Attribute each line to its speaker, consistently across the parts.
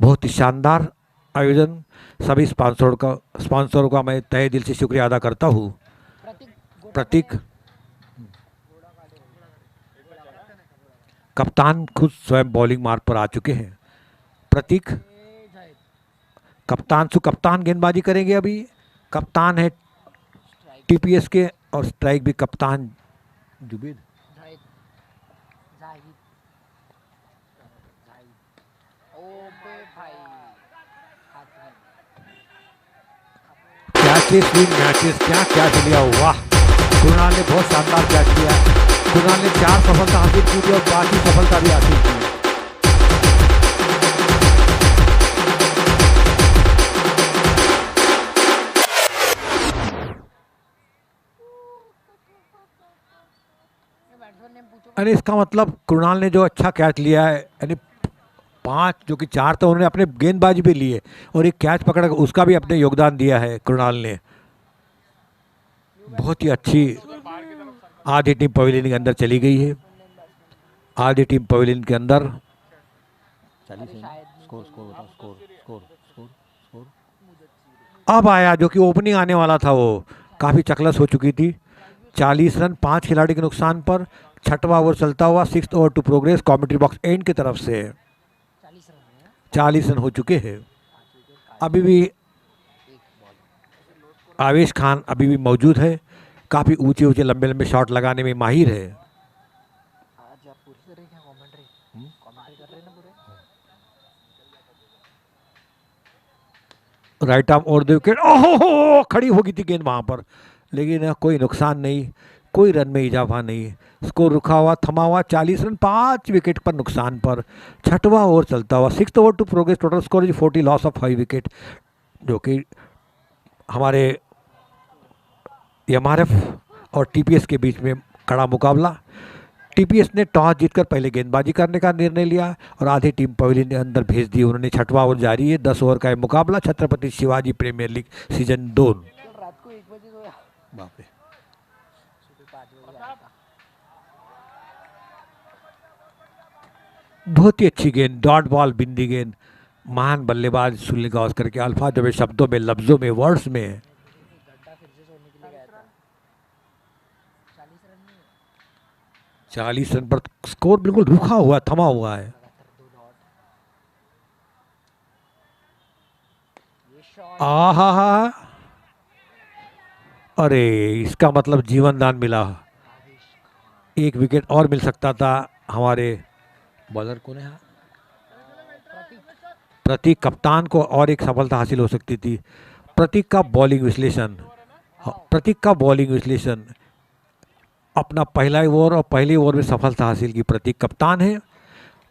Speaker 1: बहुत ही शानदार आयोजन। सभी स्पॉन्सरों का मैं तहे दिल से शुक्रिया अदा करता हूँ। प्रतीक कप्तान खुद स्वयं बॉलिंग मार्ग पर आ चुके हैं। प्रतीक कप्तान गेंदबाजी करेंगे अभी। कप्तान है टीपीएस के और स्ट्राइक भी कप्तान जुबेद। कैचेस विन मैचेस, क्या कैच लिया, वाह। कुणाल ने बहुत शानदार कैच लिया। कुणाल ने 4 सफलता हासिल की थी और 5वीं सफलता भी हासिल की। यानी इसका मतलब कुणाल ने जो अच्छा कैच लिया है, यानी 5 जो कि 4 तो उन्होंने अपने गेंदबाजी पे लिए और एक कैच पकड़ उसका भी अपने योगदान दिया है कुणाल ने। बहुत ही अच्छी आधी टीम पवेलियन के अंदर चली गई है। आधी टीम पवेलियन के अंदर अब आया जो कि ओपनिंग आने वाला था, वो काफ़ी चकलस हो चुकी थी। 40 रन 5 खिलाड़ी के नुकसान पर। 6वां ओवर चलता हुआ, 6th over to progress. Commentary box end की तरफ से 40 रन हो चुके हैं। अभी भी आवेश खान अभी भी मौजूद है। काफ़ी ऊंचे ऊंचे लंबे लंबे शॉट लगाने में माहिर है। राइट आर्म और 2 विकेट। ओहो, खड़ी हो गई थी गेंद वहां पर, लेकिन कोई नुकसान नहीं, कोई रन में इजाफा नहीं। स्कोर रुका हुआ, थमा हुआ। 40 रन 5 विकेट पर नुकसान पर। 6वां ओवर चलता हुआ, 6th over to progress. Total score is 40, loss of 5 wicket. जो कि हमारे एमआरएफ और टीपीएस के बीच में कड़ा मुकाबला। टीपीएस ने टॉस जीतकर पहले गेंदबाजी करने का निर्णय लिया और आधी टीम पवेलियन के अंदर भेज दी उन्होंने। 6वां ओवर जारी है। 10 ओवर का मुकाबला। Chhatrapati Shivaji premier league season 2। बहुत ही अच्छी गेंद, डॉट बॉल, बिंदी गेंद। महान बल्लेबाज सुनील गावस्कर के अल्फा जब शब्दों में, लफ्जों में, वर्ड्स में। 40 रन पर स्कोर बिल्कुल रुका हुआ, थमा हुआ है। आहा, अरे इसका मतलब जीवन दान मिला। 1 विकेट और मिल सकता था। हमारे बॉलर कौन है? प्रतीक कप्तान को और एक सफलता हासिल हो सकती थी। प्रतीक का बॉलिंग विश्लेषण, अपना पहला ओवर और पहले ओवर में सफलता हासिल की प्रतीक कप्तान है।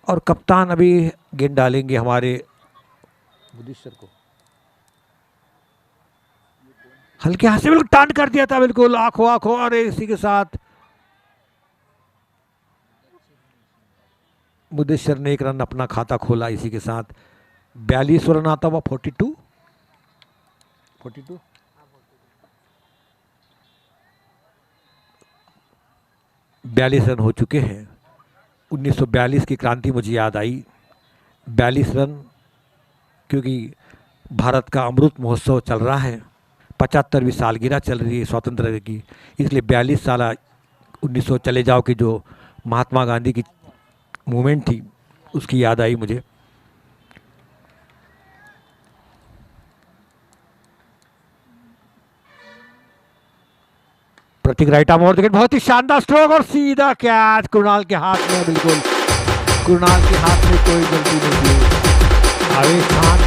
Speaker 1: और कप्तान अभी गेंद डालेंगे हमारे बुद्धेश्वर को। हल्के हाथ से बिल्कुल टर्न कर दिया था, बिल्कुल आंखों आंखों। अरे इसी के साथ बुद्धेश्वर ने 1 रन अपना खाता खोला। इसी के साथ 42 रन आता हुआ। 42 42 रन हो चुके हैं। 1942 की क्रांति मुझे याद आई। 42 रन, क्योंकि भारत का अमृत महोत्सव चल रहा है। 75वीं सालगिरह चल रही है स्वतंत्रता की, इसलिए 42 साल 1900 चले जाओ की जो महात्मा गांधी की मूवमेंट थी उसकी याद आई मुझे। प्रतीक राइट आर्म और विकेट, बहुत ही शानदार स्ट्रोक और सीधा कैच कुणाल के हाथ में। बिल्कुल कुणाल के हाथ में कोई गलती नहीं थी। आवेश खान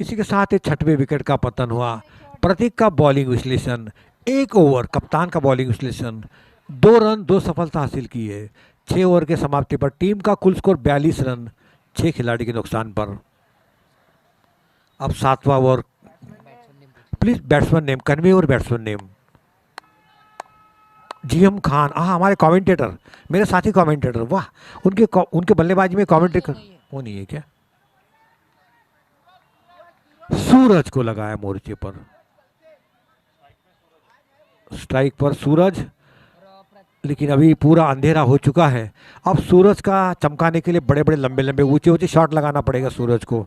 Speaker 1: इसी के साथ 6वें विकेट का पतन हुआ। प्रतीक का बॉलिंग विश्लेषण, 1 ओवर कप्तान का बॉलिंग विश्लेषण। 2 रन 2 सफलता हासिल की है। 6 ओवर के समाप्ति पर टीम का कुल स्कोर 42 रन 6 खिलाड़ी के नुकसान पर। अब 7वां over. Please batsman name, convey और बैट्समैन नेम। जीएम खान, हाँ हमारे कमेंटेटर, मेरे साथी कमेंटेटर, वाह। उनके बल्लेबाजी में कमेंटेटर वो नहीं है क्या? सूरज को लगाया मोर्चे पर, स्ट्राइक पर सूरज। लेकिन अभी पूरा अंधेरा हो चुका है। अब सूरज का चमकाने के लिए बड़े बड़े लंबे लंबे ऊंचे ऊंचे शॉट लगाना पड़ेगा सूरज को।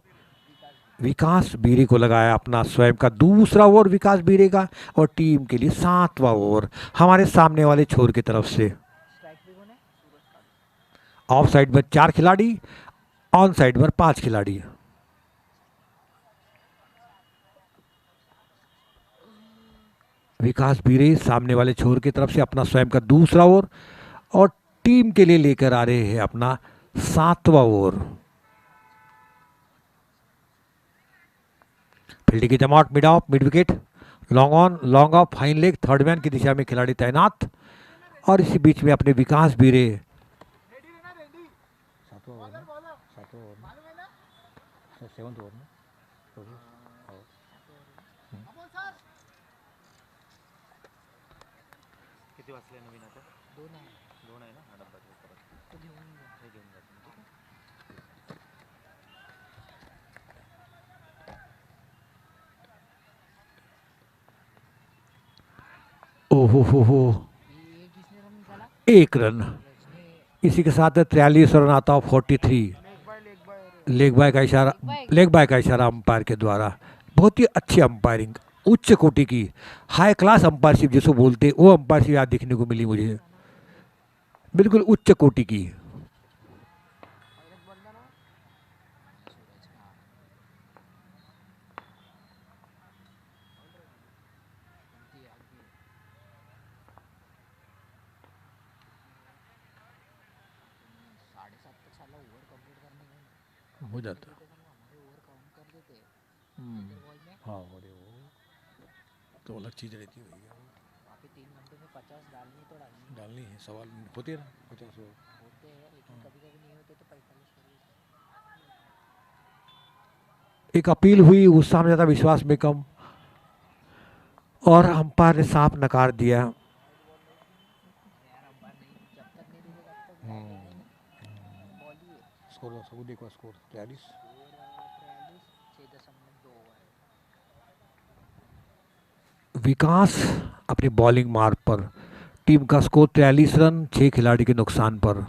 Speaker 1: विकास बीरे को लगाया अपना स्वयं का दूसरा ओवर विकास बीरे का, और टीम के लिए 7वां ओवर हमारे सामने वाले छोर की तरफ से। ऑफ साइड में 4 खिलाड़ी, ऑन साइड में 5 खिलाड़ी। विकास बीरे सामने वाले छोर की तरफ से अपना स्वयं का दूसरा ओवर, और टीम के लिए लेकर आ रहे हैं अपना 7वां ओवर। फील्डिंग की जमावट, mid of, mid wicket, long on, long off, fine leg, third man की दिशा में खिलाड़ी तैनात। और इसी बीच में अपने विकास बीरे ओहो हो, 1 रन। इसी के साथ 43 रन आता हो 43। लेग बाय का इशारा अंपायर के द्वारा। बहुत ही अच्छी अंपायरिंग, उच्च कोटि की, हाई क्लास अंपायरशिप जिसको बोलते हैं, वो अंपायरशिप आज देखने को मिली मुझे, बिल्कुल उच्च कोटि की। हो जाता हाँ, अरे वो तो अलग चीज़ रहती है भैया, डालनी है, सवाल होते हैं ना 50 वो। एक अपील हुई, गुस्सा में ज़्यादा विश्वास में कम, और अंपायर ने साफ नकार दिया। स्कोर देखो, स्कोर 43। विकास अपनी बॉलिंग मार्ग पर, टीम का स्कोर 43 रन 6 खिलाड़ी के नुकसान पर।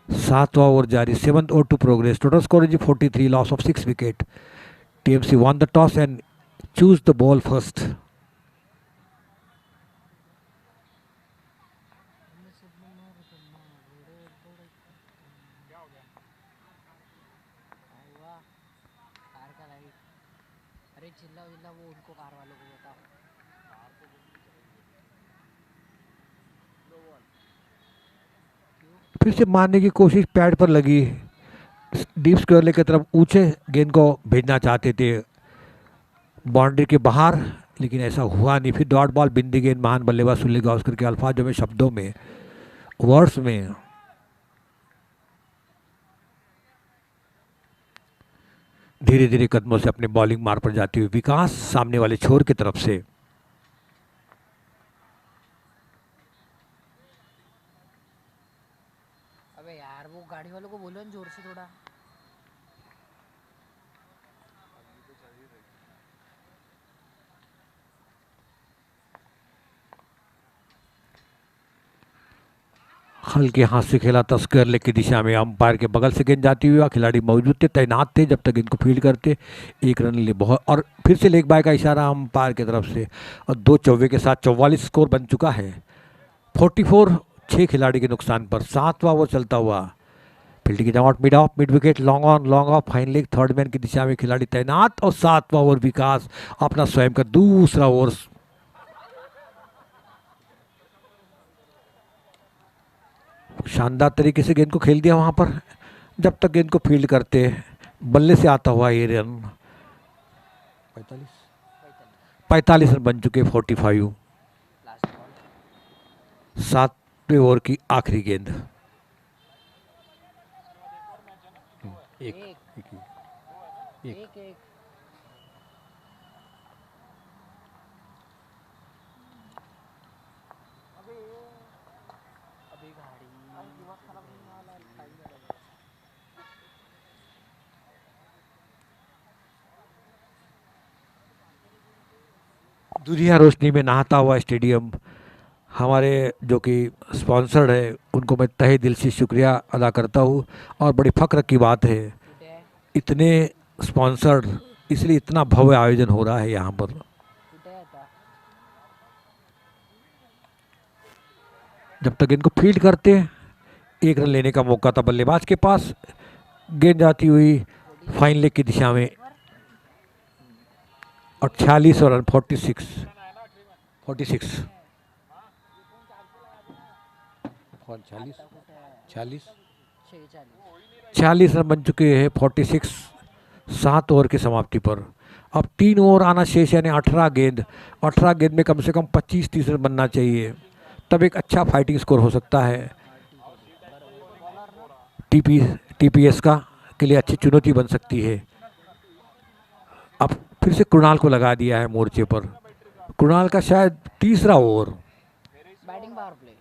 Speaker 1: 7वां ओवर जारी, 7th over to progress, total score is 43, loss of 6 wicket. TMC won the toss and choose the ball first. फिर से मारने की कोशिश पैड पर लगी, डीप स्क्वायर की तरफ ऊंचे गेंद को भेजना चाहते थे बाउंड्री के बाहर, लेकिन ऐसा हुआ नहीं। फिर डॉट बॉल, बिंदी गेंद, महान बल्लेबाज सुनील गावस्कर के अल्फाजों में, शब्दों में, वर्ड्स में। धीरे धीरे कदमों से अपने बॉलिंग मार पर जाती हुई विकास सामने वाले छोर की तरफ से।
Speaker 2: अबे यार वो गाड़ी वालों को बोलो जोर से थोड़ा।
Speaker 1: हल्के हाथ से खेला था, स्क्वायर लेग की दिशा में, अंपायर के बगल से गेंद जाती हुई, खिलाड़ी मौजूद थे, तैनात थे जब तक इनको फील्ड करते। 1 रन लिए बहुत, और फिर से लेग बाय का इशारा अंपायर की तरफ से, और 2 चौवे के साथ 44 स्कोर बन चुका है। 44 6 खिलाड़ी के नुकसान पर। 7वां ओवर चलता हुआ, फील्डिंग की जमावट, mid of, mid wicket, long on, long off, fine leg, third man की दिशा में खिलाड़ी तैनात, और 7वां ओवर विकास अपना स्वयं का दूसरा ओवर। शानदार तरीके से गेंद को खेल दिया वहां पर, जब तक गेंद को फील्ड करते, बल्ले से आता हुआ ये रन। 45 रन बन चुके, 45। 7वें ओवर की आखिरी गेंद। एक एक एक, एक। दुधिया रोशनी में नहाता हुआ स्टेडियम, हमारे जो कि स्पॉन्सर्ड है उनको मैं तहे दिल से शुक्रिया अदा करता हूँ। और बड़ी फ़ख्र की बात है,
Speaker 2: टूटे है
Speaker 1: इतने स्पॉन्सर्ड, इसलिए इतना भव्य आयोजन हो रहा है यहाँ पर।
Speaker 2: टूटे है था
Speaker 1: जब तक इनको फील्ड करते हैं, 1 रन लेने का मौका था बल्लेबाज के पास, गेंद जाती हुई फाइन लेग की दिशा में, और 46 और 46 46 40 40
Speaker 2: 46
Speaker 1: 46 रन बन चुके हैं 46 7 ओवर की समाप्ति पर। अब 3 ओवर आना शेष, यानी 18 गेंद में कम से कम 25-30 रन बनना चाहिए, तब एक अच्छा फाइटिंग स्कोर हो सकता है। टीपीएस का के लिए अच्छी चुनौती बन सकती है। अब फिर से कृणाल को लगा दिया है मोर्चे पर। कृणाल का शायद तीसरा over.
Speaker 2: Batting power play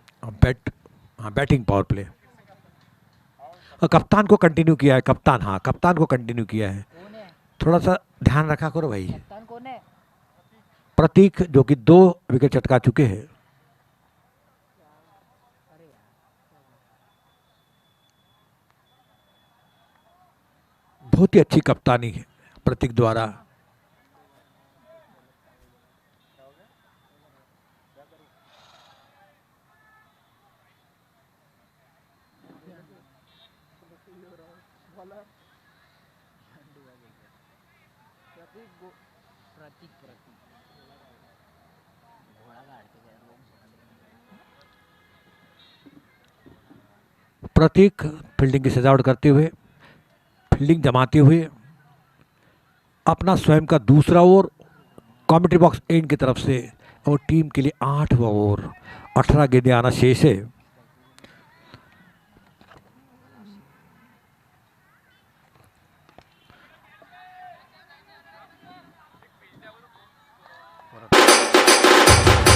Speaker 1: batting power play. और कप्तान को कंटिन्यू किया है, कप्तान को कंटिन्यू किया है।
Speaker 2: कौन है
Speaker 1: थोड़ा सा ध्यान रखा करो भाई।
Speaker 2: कप्तान कौन है
Speaker 1: प्रतीक जो कि 2 विकेट चटका चुके हैं।
Speaker 2: अरे यार
Speaker 1: बहुत ही अच्छी कप्तानी है प्रतीक द्वारा।
Speaker 2: प्रतीक प्रतीक घोड़ा काटते गए लोग
Speaker 1: प्रतीक फील्डिंग की सजावट करते हुए, फील्डिंग जमाते हुए, अपना स्वयं का दूसरा ओवर कमेंट्री बॉक्स एंड की तरफ से, और टीम के लिए 8वां ओवर। 18 गेंदें आना शेष है।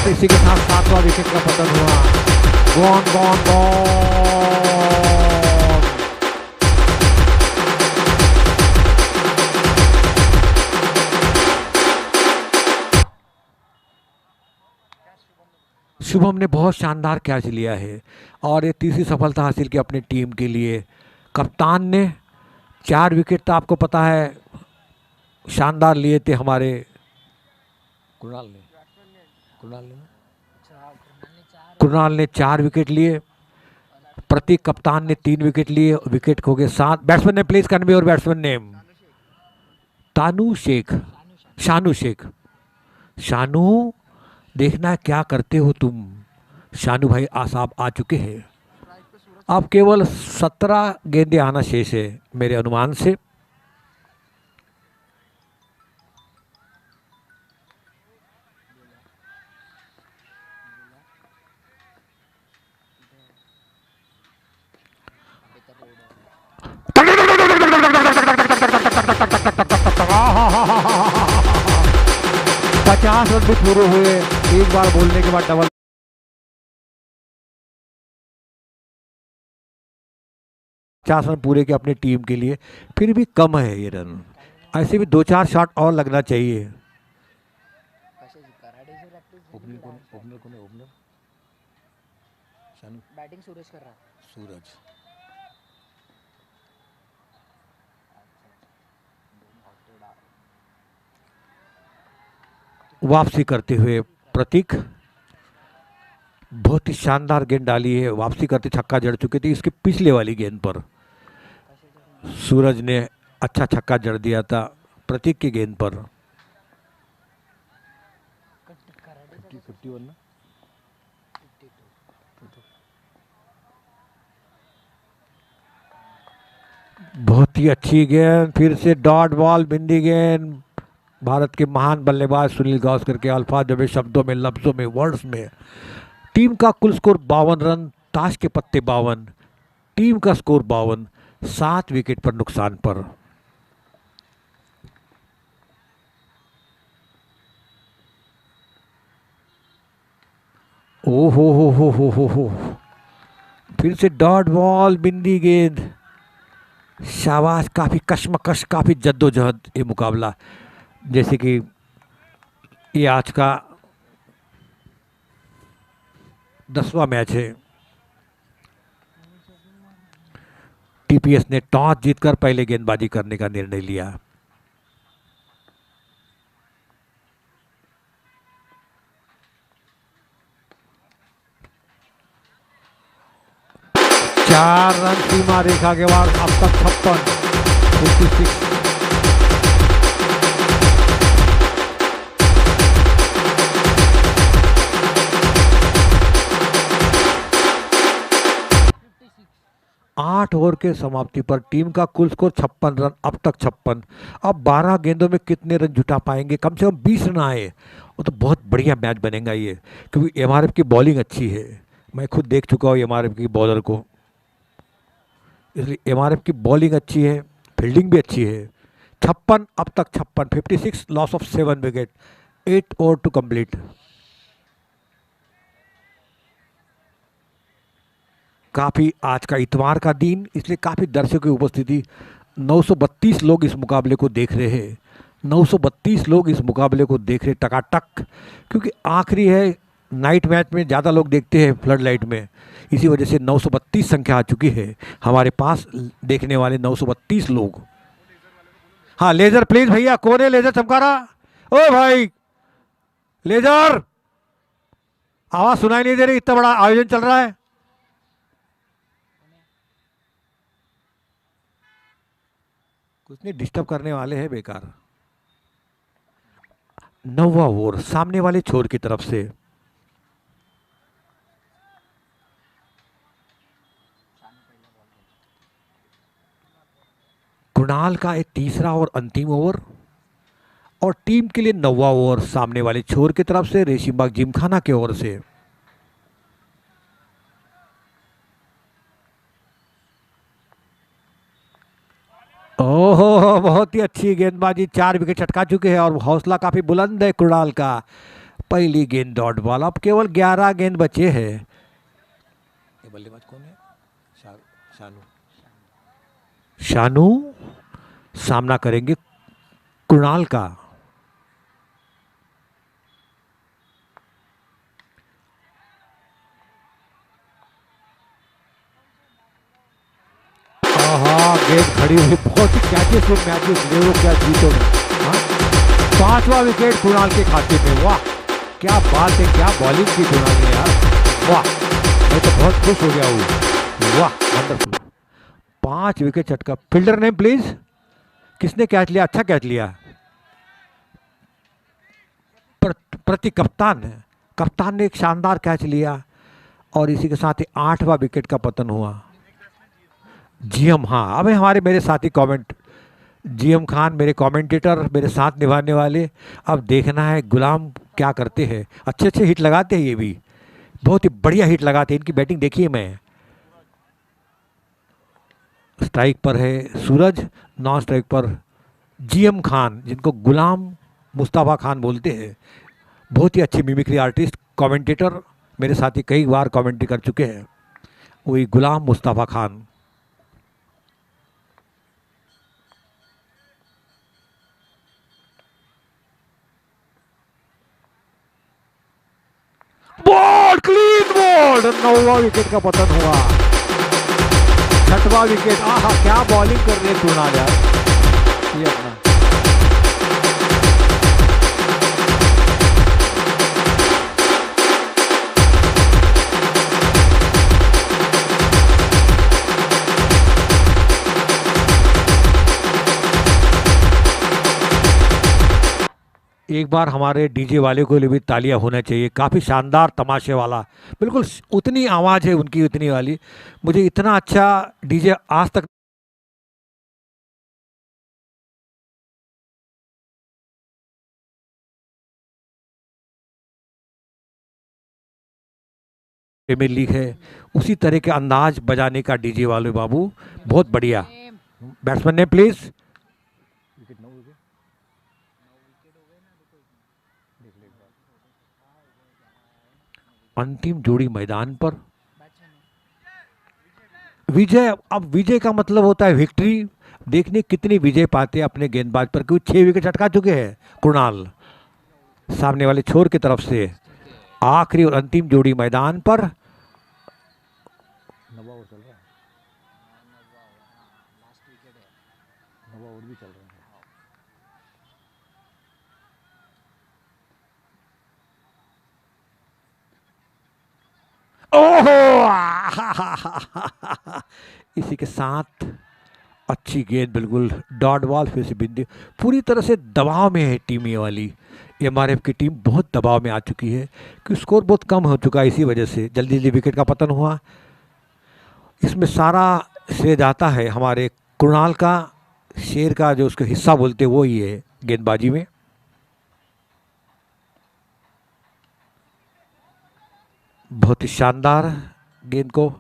Speaker 1: इसी के साथ 7वां विकेट का पतन हुआ। Gone gone gone. शुभम ने बहुत शानदार कैच लिया है और ये तीसरी सफलता हासिल की अपनी टीम के लिए। कप्तान ने 4 विकेट, तो आपको पता है शानदार लिए थे हमारे कृणाल ने कृणाल ने 4 विकेट लिए। प्रतीक कप्तान ने 3 विकेट लिए, विकेट खो गए 7। बैट्समैन ने प्लीज कन्वे और बैट्समैन नेम तानू शेख, शानू शेख। शानू, देखना है क्या करते हो तुम। शानू भाई आसाब आ चुके हैं। अब केवल 17 गेंदें आना शेष है मेरे अनुमान से।
Speaker 2: अभी तक ओवर
Speaker 1: 50 रन भी पूरे हुए, एक बार बोलने के बाद डबल। 50 रन पूरे के अपनी टीम के लिए, फिर भी कम है ये रन। ऐसे भी 2-4 शॉट और लगना चाहिए।
Speaker 2: कशाची कराटेची प्रॅक्टिस
Speaker 1: ओपनर
Speaker 2: बैटिंग सुरेश कर रहा
Speaker 1: सूरज वापसी करते हुए प्रतीक, बहुत ही शानदार गेंद डाली है। वापसी करते छक्का जड़ चुके थे इसके पिछले वाली गेंद पर। सूरज ने अच्छा छक्का जड़ दिया था प्रतीक की गेंद पर। बहुत ही अच्छी गेंद, फिर से डॉट बॉल, बिंदी गेंद। भारत के महान बल्लेबाज सुनील गावस्कर के अल्फाज में, शब्दों में, लफ्जों में, वर्ड्स में। टीम का कुल स्कोर 52 रन, ताश के पत्ते 52, टीम का स्कोर 52, 7 विकेट पर नुकसान पर। ओ हो, फिर से डॉट बॉल, बिंदी गेंद। शाबाश, काफ़ी कश्मकश, काफ़ी जद्दोजहद ये मुकाबला। जैसे कि ये आज का 10वां मैच है। टीपीएस ने टॉस जीतकर पहले गेंदबाजी करने का निर्णय लिया। चार रन सीमा रेखा के बाद अब तक 56। 8 ओवर के समाप्ति पर टीम का कुल स्कोर 56 रन, अब तक 56। अब 12 गेंदों में कितने रन जुटा पाएंगे? कम से कम 20 रन आए वो तो बहुत बढ़िया मैच बनेगा ये, क्योंकि एमआरएफ की बॉलिंग अच्छी है। मैं खुद देख चुका हूँ एमआरएफ की बॉलर को, इसलिए एमआरएफ की बॉलिंग अच्छी है, फील्डिंग भी अच्छी है। 56 अब तक 56, 56 loss of 7 wicket, 8 over to complete. काफ़ी आज का इतवार का दिन, इसलिए काफ़ी दर्शकों की उपस्थिति। 932 लोग इस मुकाबले को देख रहे हैं। 932 लोग इस मुकाबले को देख रहे टकाटक, क्योंकि आखिरी है। नाइट मैच में ज़्यादा लोग देखते हैं फ्लड लाइट में, इसी वजह से 932 संख्या आ चुकी है हमारे पास देखने वाले 932 लोग। हाँ लेजर प्लीज भैया, कौन है लेजर चमका रहा? ओ भाई लेजर, आवाज सुनाई नहीं दे रही, इतना बड़ा आयोजन चल रहा है। कुछ नहीं, डिस्टर्ब करने वाले हैं बेकार। 9वां ओवर सामने वाले छोर की तरफ से। कुणाल का एक तीसरा और अंतिम ओवर, और टीम के लिए 9वां ओवर सामने वाले छोर की तरफ से रेशीमबाग जिमखाना की ओर से। ओहो बहुत ही अच्छी गेंदबाजी, 4 विकेट चटका चुके हैं और हौसला काफी बुलंद है कुणाल का। पहली गेंद डॉट बॉल, अब केवल 11 गेंद बचे हैं। ये बल्लेबाज कौन है? शानू। शानू सामना करेंगे कुणाल का। हाँ गेंद खड़ी हुई, बहुत ही कैचेस और मैचेस ले लो क्या जीतो में। हाँ 5वां विकेट कुणाल के खाते में। वाह क्या बात है, क्या बॉलिंग की कुणाल ने यार, वाह मैं तो बहुत खुश हो गया हूँ। वाह वंडरफुल, 5 विकेट चटका। फील्डर नेम प्लीज, किसने कैच लिया? अच्छा कैच लिया, प्रति कप्तान है। कप्तान ने एक शानदार कैच लिया और इसी के साथ ही 8वां विकेट का पतन हुआ। जीएम, हाँ अब हमारे मेरे साथी कमेंट, जीएम खान मेरे कमेंटेटर, मेरे साथ निभाने वाले। अब देखना है गुलाम क्या करते हैं। अच्छे अच्छे हिट लगाते हैं ये भी, बहुत ही बढ़िया हिट लगाते हैं। इनकी बैटिंग देखिए मैं। स्ट्राइक पर है सूरज, नॉन स्ट्राइक पर जीएम खान, जिनको गुलाम मुस्तफ़ा खान बोलते हैं। बहुत ही अच्छे मिमिक्री आर्टिस्ट, कमेंटेटर, मेरे साथ ही कई बार कमेंट्री कर चुके हैं, वही Ghulam Mustafa Khan. Ball, clean ball, 9वां विकेट का पतन हुआ। 6वां विकेट, आहा क्या बॉलिंग कर रहे हैं कुणाल यार, ये अपना। एक बार हमारे डीजे वाले को लिए भी तालियां होना चाहिए, काफ़ी शानदार तमाशे वाला, बिल्कुल उतनी आवाज़ है उनकी उतनी वाली। मुझे इतना अच्छा डीजे आज तक प्रीमियर लीग है, उसी तरह के अंदाज बजाने का डीजे वाले बाबू, बहुत बढ़िया। बैट्समैन ने प्लीज़। अंतिम जोड़ी मैदान पर। विजय, अब विजय का मतलब होता है विक्ट्री। देखने कितनी विजय पाते हैं अपने गेंदबाज पर, क्योंकि 6 विकेट चटका चुके हैं कुणाल सामने वाले छोर की तरफ से। आखिरी और अंतिम जोड़ी मैदान पर। ओहो इसी के साथ अच्छी गेंद, बिल्कुल डॉट बॉल, फिर से बिंदी। पूरी तरह से दबाव में है टीम ये वाली। एमआरएफ की टीम बहुत दबाव में आ चुकी है कि स्कोर बहुत कम हो चुका है, इसी वजह से जल्दी जल्दी विकेट का पतन हुआ। इसमें सारा श्रेय जाता है हमारे कृणाल का, शेर का जो उसका हिस्सा बोलते हैं वो ही है गेंदबाजी में। बहुत ही शानदार गेंद को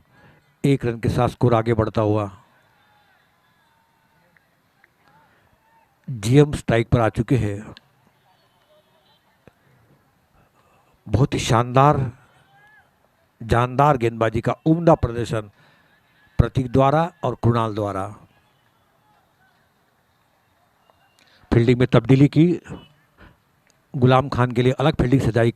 Speaker 1: 1 रन के साथ स्कोर आगे बढ़ता हुआ। जीएम स्ट्राइक पर आ चुके हैं। बहुत ही शानदार जानदार गेंदबाजी का उम्दा प्रदर्शन प्रतीक द्वारा और कृणाल द्वारा। फील्डिंग में तब्दीली की, गुलाम खान के लिए अलग फील्डिंग सजाई।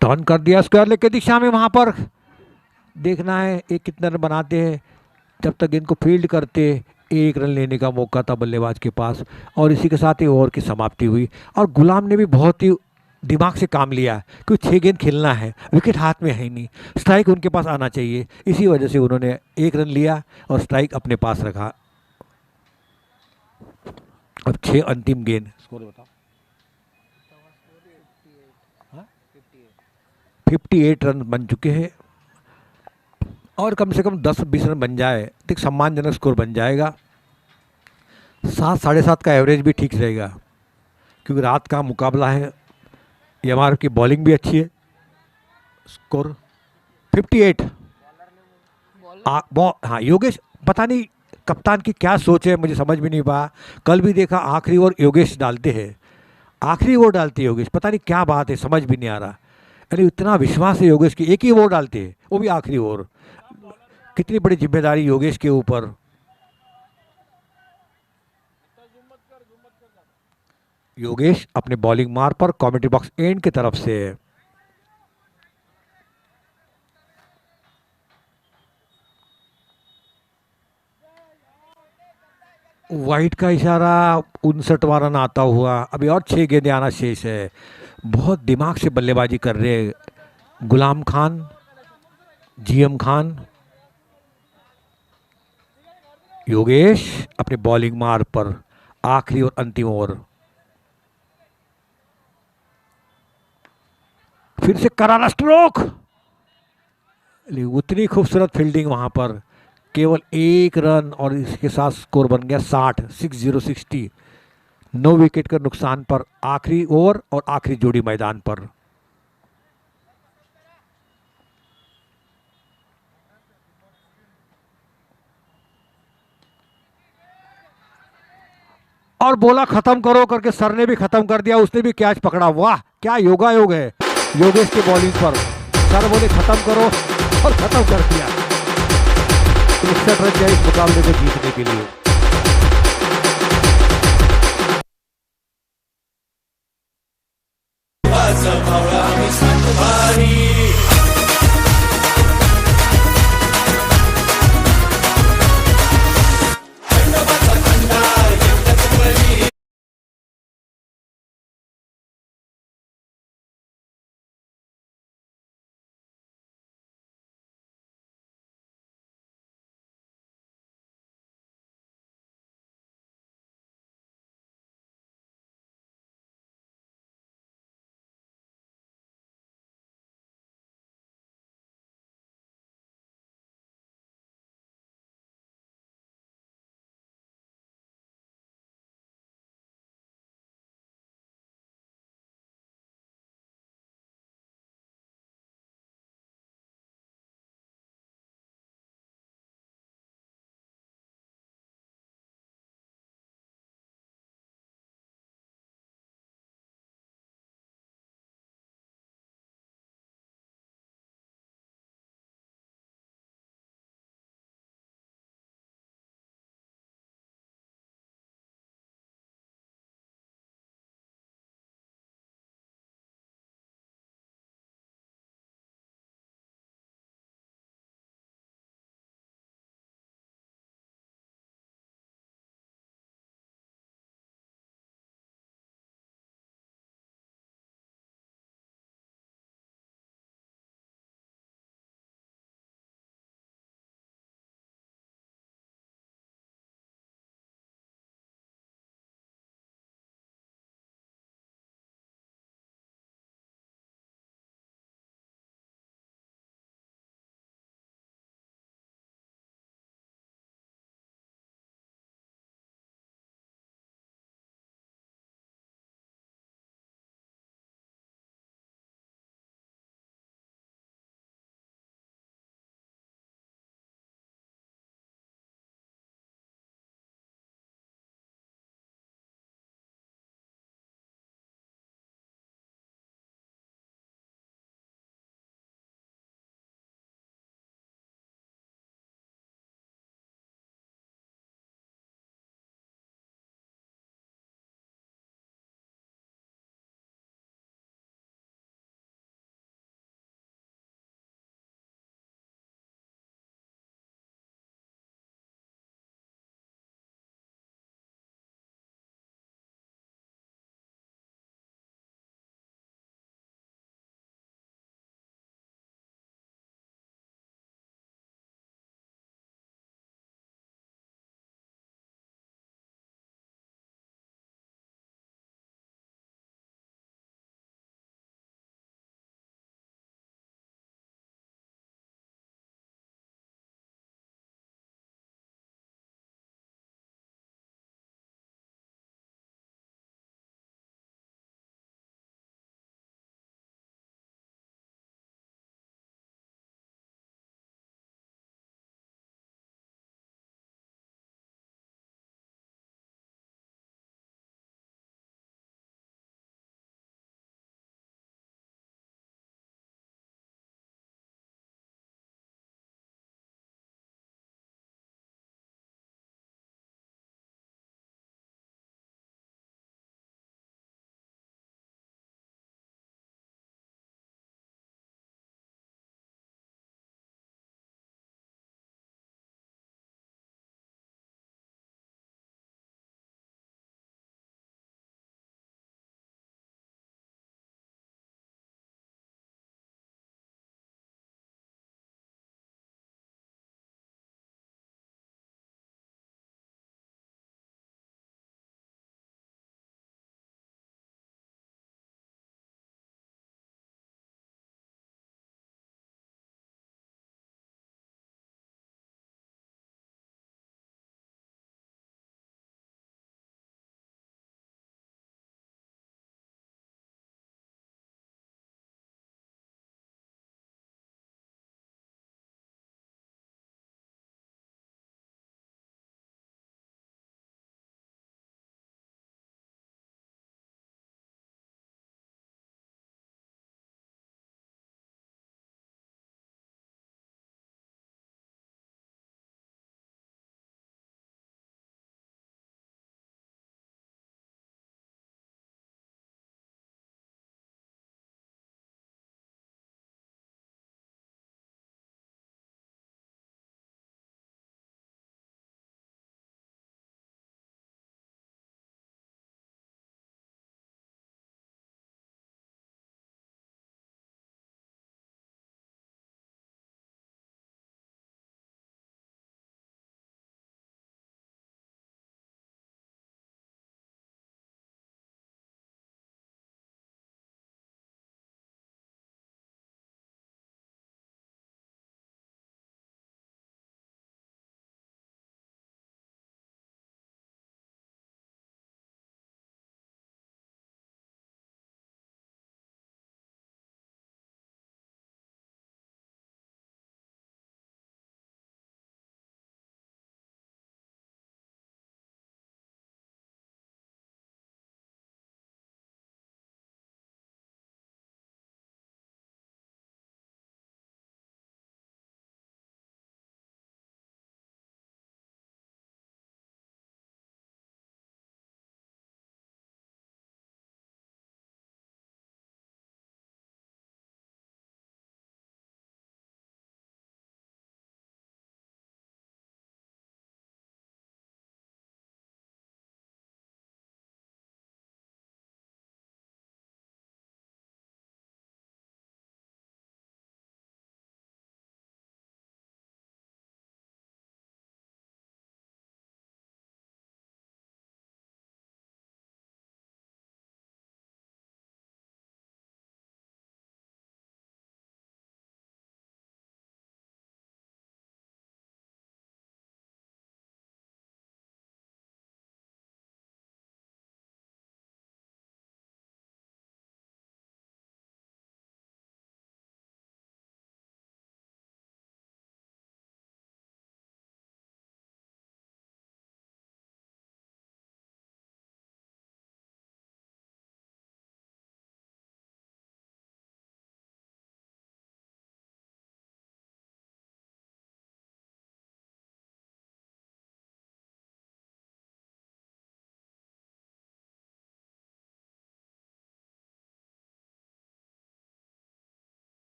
Speaker 1: टर्न कर दिया स्क्वायर लेग की दिशा में, वहां पर देखना है एक कितना रन बनाते हैं। जब तक इनको फील्ड करते 1 रन लेने का मौका था बल्लेबाज के पास, और इसी के साथ ही ओवर की समाप्ति हुई। और गुलाम ने भी बहुत ही दिमाग से काम लिया क्योंकि 6 गेंद खेलना है, विकेट हाथ में है ही नहीं, स्ट्राइक उनके पास आना चाहिए। इसी वजह से उन्होंने 1 रन लिया और स्ट्राइक अपने पास रखा। अब 6 अंतिम गेंद, स्कोर बताओ।
Speaker 2: तवा स्कोर 58
Speaker 1: हाँ?
Speaker 2: 58।
Speaker 1: 58 रन बन चुके हैं और कम से कम 10-20 रन बन जाए तो एक सम्मानजनक स्कोर बन जाएगा। 7-7.5 का एवरेज भी ठीक रहेगा क्योंकि रात का मुकाबला है। एमआर की बॉलिंग भी अच्छी है। स्कोर 58।
Speaker 2: बॉलर
Speaker 1: हाँ योगेश, पता नहीं कप्तान की क्या सोच है, मुझे समझ भी नहीं पाया। कल भी देखा आखिरी ओवर योगेश डालते हैं, आखिरी ओवर डालते हैं योगेश, पता नहीं क्या बात है, समझ भी नहीं आ रहा। अरे इतना विश्वास है योगेश की, एक ही ओवर डालते हैं वो भी आखिरी ओवर। कितनी बड़ी जिम्मेदारी योगेश के ऊपर। योगेश अपने बॉलिंग मार पर कमेंट्री बॉक्स एंड की तरफ से। वाइट का इशारा, 59वां रन आता हुआ। अभी और 6 गेंदें आना शेष है। बहुत दिमाग से बल्लेबाजी कर रहे हैं गुलाम खान, जीएम खान। योगेश अपने बॉलिंग मार पर आखिरी और अंतिम ओवर। फिर से करारा स्ट्रोक, उतनी खूबसूरत फील्डिंग वहां पर। केवल 1 रन और इसके साथ स्कोर बन गया 60। 9 विकेट के नुकसान पर आखिरी ओवर और आखिरी जोड़ी मैदान पर। और बोला खत्म करो करके सर ने भी खत्म कर दिया, उसने भी कैच पकड़ा। वाह क्या योगा योग है योगेश के बॉलिंग पर। सर बोले खत्म करो और खत्म कर दिया। 61 रन चाहिए इस मुकाबले को जीतने के लिए।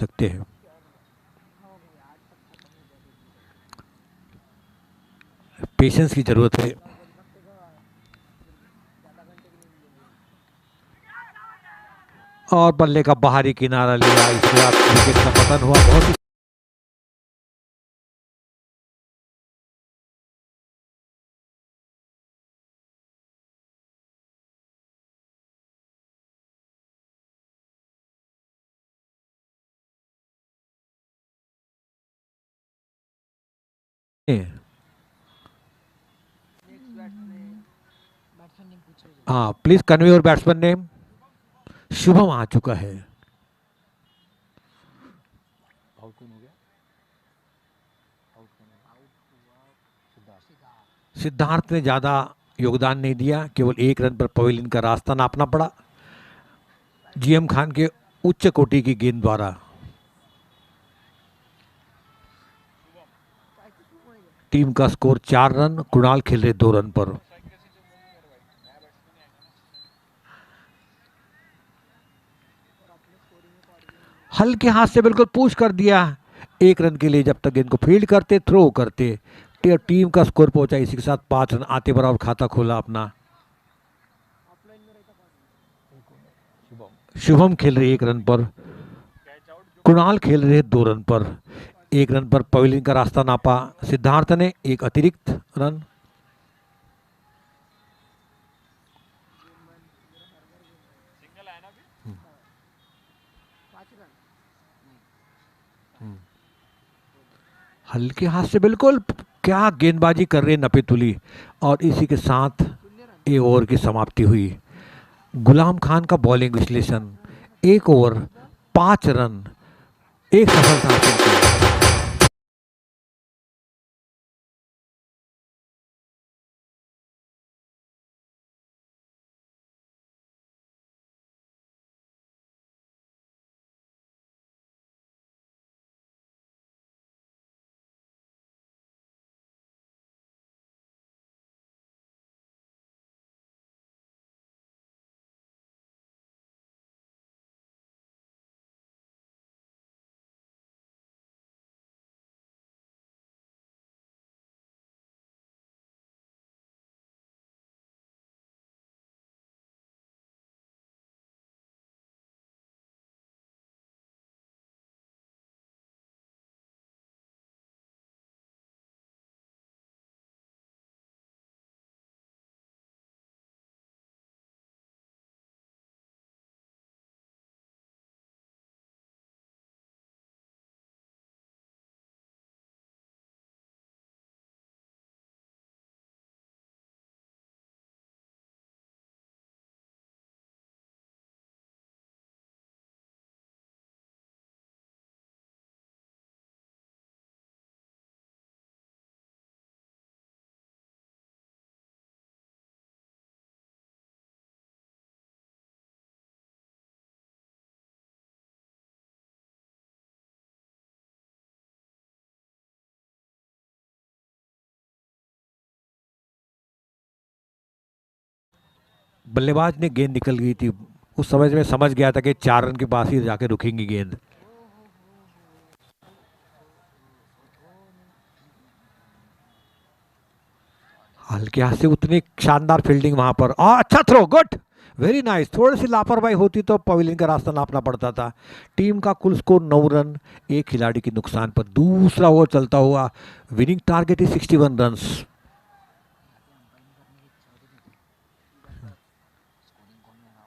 Speaker 1: सकते हैं। पेशेंस की जरूरत है। और बल्ले का बाहरी किनारा लिया, इसके बाद विकेट का पतन हुआ। बहुत ही
Speaker 2: बैट्समैन ने पूछे जो
Speaker 1: हाँ, please convey your batsman name. Shubham आ चुका है।
Speaker 3: आउट कौन हो गया? आउट कौन हो
Speaker 2: आउट हुआ
Speaker 3: सिद्धार्थ।
Speaker 2: सिद्धार्थ।
Speaker 1: सिद्धार्थ ने ज्यादा योगदान नहीं दिया, केवल 1 रन पर पवेलियन का रास्ता नापना पड़ा जीएम खान के उच्च कोटि की गेंद द्वारा। टीम का स्कोर 4 रन, कुणाल खेल रहे 2 रन पर। हल्के हाथ से बिल्कुल पुश कर दिया 1 रन के लिए। जब तक गेंद को फील्ड करते, थ्रो करते, टीम का स्कोर पहुंचा। इसी के साथ 5 रन आते बराबर खाता खोला अपना।
Speaker 2: ऑफलाइन में रहता पानी।
Speaker 3: शुभम।
Speaker 1: शुभम खेल रहे 1 रन पर, कुणाल खेल रहे 2 रन पर। 1 रन पर पवेलियन का रास्ता नापा सिद्धार्थ ने, एक अतिरिक्त रन।
Speaker 3: सिंगल आया ना अभी?
Speaker 2: 5 रन।
Speaker 1: हल्के हाथ से बिल्कुल क्या गेंदबाजी कर रहे नपीतुली। और इसी के साथ
Speaker 2: 0 रन।
Speaker 1: ये ओवर की समाप्ति हुई। गुलाम खान का बॉलिंग विश्लेषण। 1 ओवर 5 रन, एक सफलता हासिल की। बल्लेबाज ने गेंद निकल गई थी। उस समय में समझ गया था कि 4 रन के पास ही जाके रुकेंगी गेंद। हल्के हाथ से उतनी शानदार फील्डिंग वहां पर। अच्छा थ्रो, गुड, वेरी नाइस। थोड़ी सी लापरवाही होती तो पवेलियन का रास्ता नापना पड़ता था। टीम का कुल स्कोर 9 रन, एक खिलाड़ी के नुकसान पर। दूसरा ओवर चलता हुआ। Winning target is 61 run.
Speaker 3: Scoring कौन है ना?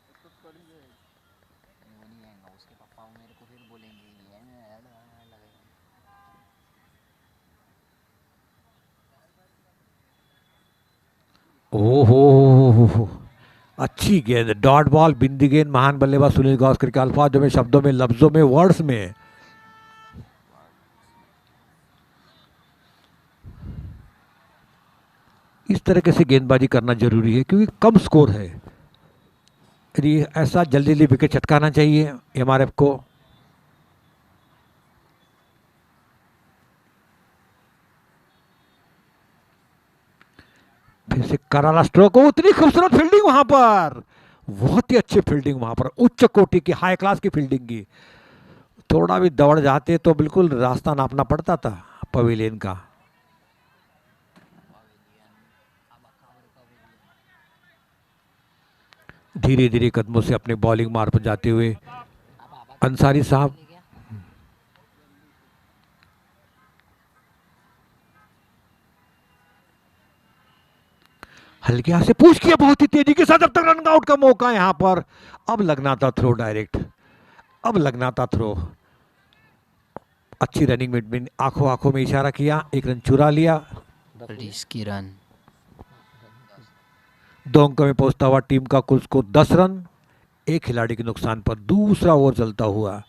Speaker 2: उसको स्कोरिंग जो है
Speaker 3: वो नहीं आएगा, उसके पापा मेरे को फिर बोलेंगे ये लगेगा।
Speaker 1: ओहो, अच्छी गेंद, डॉट बॉल, बिंदी गेंद। महान बल्लेबाज सुनील गावस्कर के अल्फाजों में, शब्दों में, लफ्जों में, वर्ड्स में। इस तरह से गेंदबाजी करना जरूरी है क्योंकि कम स्कोर है। यदि ऐसा जल्दी जल्दी विकेट चटकाना चाहिए एमआरएफ को। फिर से करारा स्ट्रोक, उतनी खूबसूरत फील्डिंग वहां पर। बहुत ही अच्छी फील्डिंग वहां पर, उच्च कोटि की हाई क्लास की फील्डिंग की। थोड़ा भी दौड़ जाते तो बिल्कुल रास्ता नापना पड़ता था पवेलियन का।
Speaker 3: पवेलियन, अब अकावर पवेलियन।
Speaker 1: धीरे धीरे कदमों से अपने बॉलिंग मार पर जाते हुए
Speaker 3: अब आबा कवर
Speaker 1: अंसारी
Speaker 3: पवेलियन
Speaker 1: साहब
Speaker 3: चले गया।
Speaker 1: हल्के हाथ से पूछ किया बहुत ही तेजी के साथ, जब तक रन आउट का मौका यहाँ पर। अब लगना था थ्रो डायरेक्ट, अब लगना था थ्रो। अच्छी रनिंग में आंखों आंखों में इशारा किया, एक रन चुरा लिया।
Speaker 3: Risky run.
Speaker 1: 2 अंकों में पहुंचता हुआ टीम का कुल स्कोर 10 रन। एक खिलाड़ी के नुकसान पर दूसरा ओवर चलता हुआ।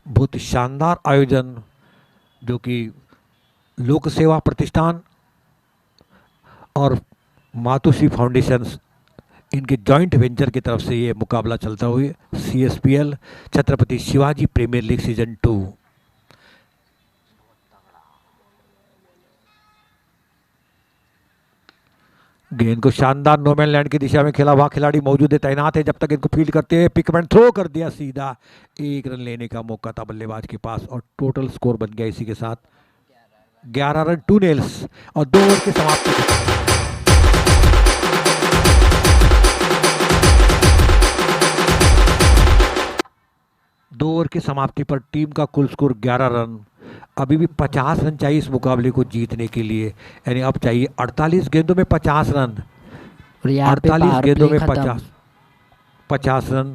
Speaker 1: बहुत ही शानदार आयोजन, जो कि लोक सेवा प्रतिष्ठान और मातुश्री फाउंडेशन, इनके जॉइंट वेंचर की तरफ से ये मुकाबला चलता हुए CSPL Chhatrapati Shivaji premier league season 2। गेंद को शानदार नोमैन लैंड की दिशा में खेला, वहां खिलाड़ी मौजूद है, तैनात है, जब तक इनको फील्ड करते हैं, पिकमैन थ्रो कर दिया सीधा। एक रन लेने का मौका था बल्लेबाज के पास और टोटल स्कोर बन गया इसी के साथ 11 रन 2 नेल्स। और 2 ओवर की समाप्ति। 2 ओवर की समाप्ति पर टीम का कुल स्कोर 11 रन। अभी भी 50 रन चाहिए इस मुकाबले को जीतने के लिए, यानी अब चाहिए 48 गेंदों में 50 रन।
Speaker 3: और यहाँ पे
Speaker 1: 48
Speaker 3: पावर
Speaker 1: गेंदों
Speaker 3: प्ले
Speaker 1: में
Speaker 3: खत्म।
Speaker 1: 50 रन।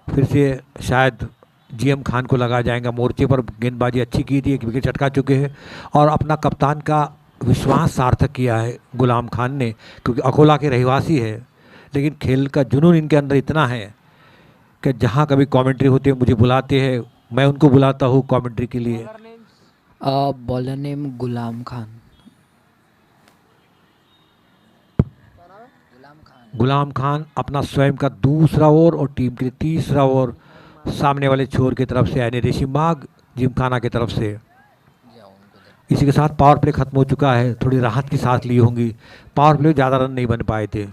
Speaker 1: फिर से शायद GM खान को लगा जाएगा मोर्चे पर। गेंदबाजी अच्छी की थी, एक विकेट चटका चुके हैं और अपना कप्तान का विश्वास सार्थक किया है गुलाम खान ने, क्योंकि अकोला के रहवासी है। लेकिन खेल का जुनून इनके अंदर इतना है कि जहाँ कभी कमेंट्री होती है मुझे बुलाते हैं, मैं उनको बुलाता हूँ कमेंट्री के लिए।
Speaker 2: बॉलर नेम्स
Speaker 3: बॉलर नेम गुलाम खान।
Speaker 2: क्या नाम है?
Speaker 3: गुलाम खान।
Speaker 1: गुलाम खान अपना स्वयं का दूसरा ओवर और टीम के लिए तीसरा ओवर
Speaker 2: बॉलिंग मार रहा
Speaker 1: सामने वाले छोर की तरफ से, यानी रेशिम बाग जिमखाना की तरफ से।
Speaker 3: जाओ उनको दे।
Speaker 1: इसी के साथ पावर प्ले खत्म हो चुका है, थोड़ी राहत की सांस ली होंगी। पावर प्ले ज़्यादा रन नहीं बन पाए थे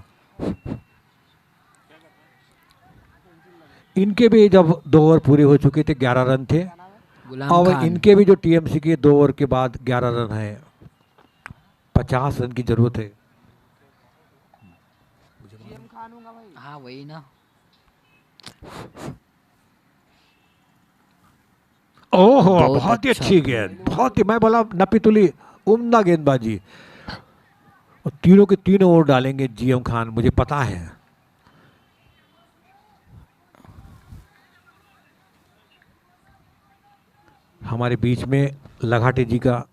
Speaker 1: इनके भी। जब 2 ओवर पूरे हो चुके थे 11 रन थे।
Speaker 2: क्या नाम है?
Speaker 3: गुलाम
Speaker 1: और
Speaker 3: खान।
Speaker 1: इनके भी जो TMC के 2 ओवर के बाद 11 रन है, 50 रन की जरूरत है।
Speaker 2: GM खान हूँगा भाई।
Speaker 3: हाँ वही ना।
Speaker 1: ओहो,
Speaker 3: बहुत
Speaker 1: बहुत ही
Speaker 3: अच्छा।
Speaker 1: अच्छी गेंद, बहुत ही, मैं बोला नपी तुली, उम्दा गेंदबाजी। और तीनों के तीनों ओवर डालेंगे GM खान, मुझे पता है। हमारे बीच में लघाटे जी का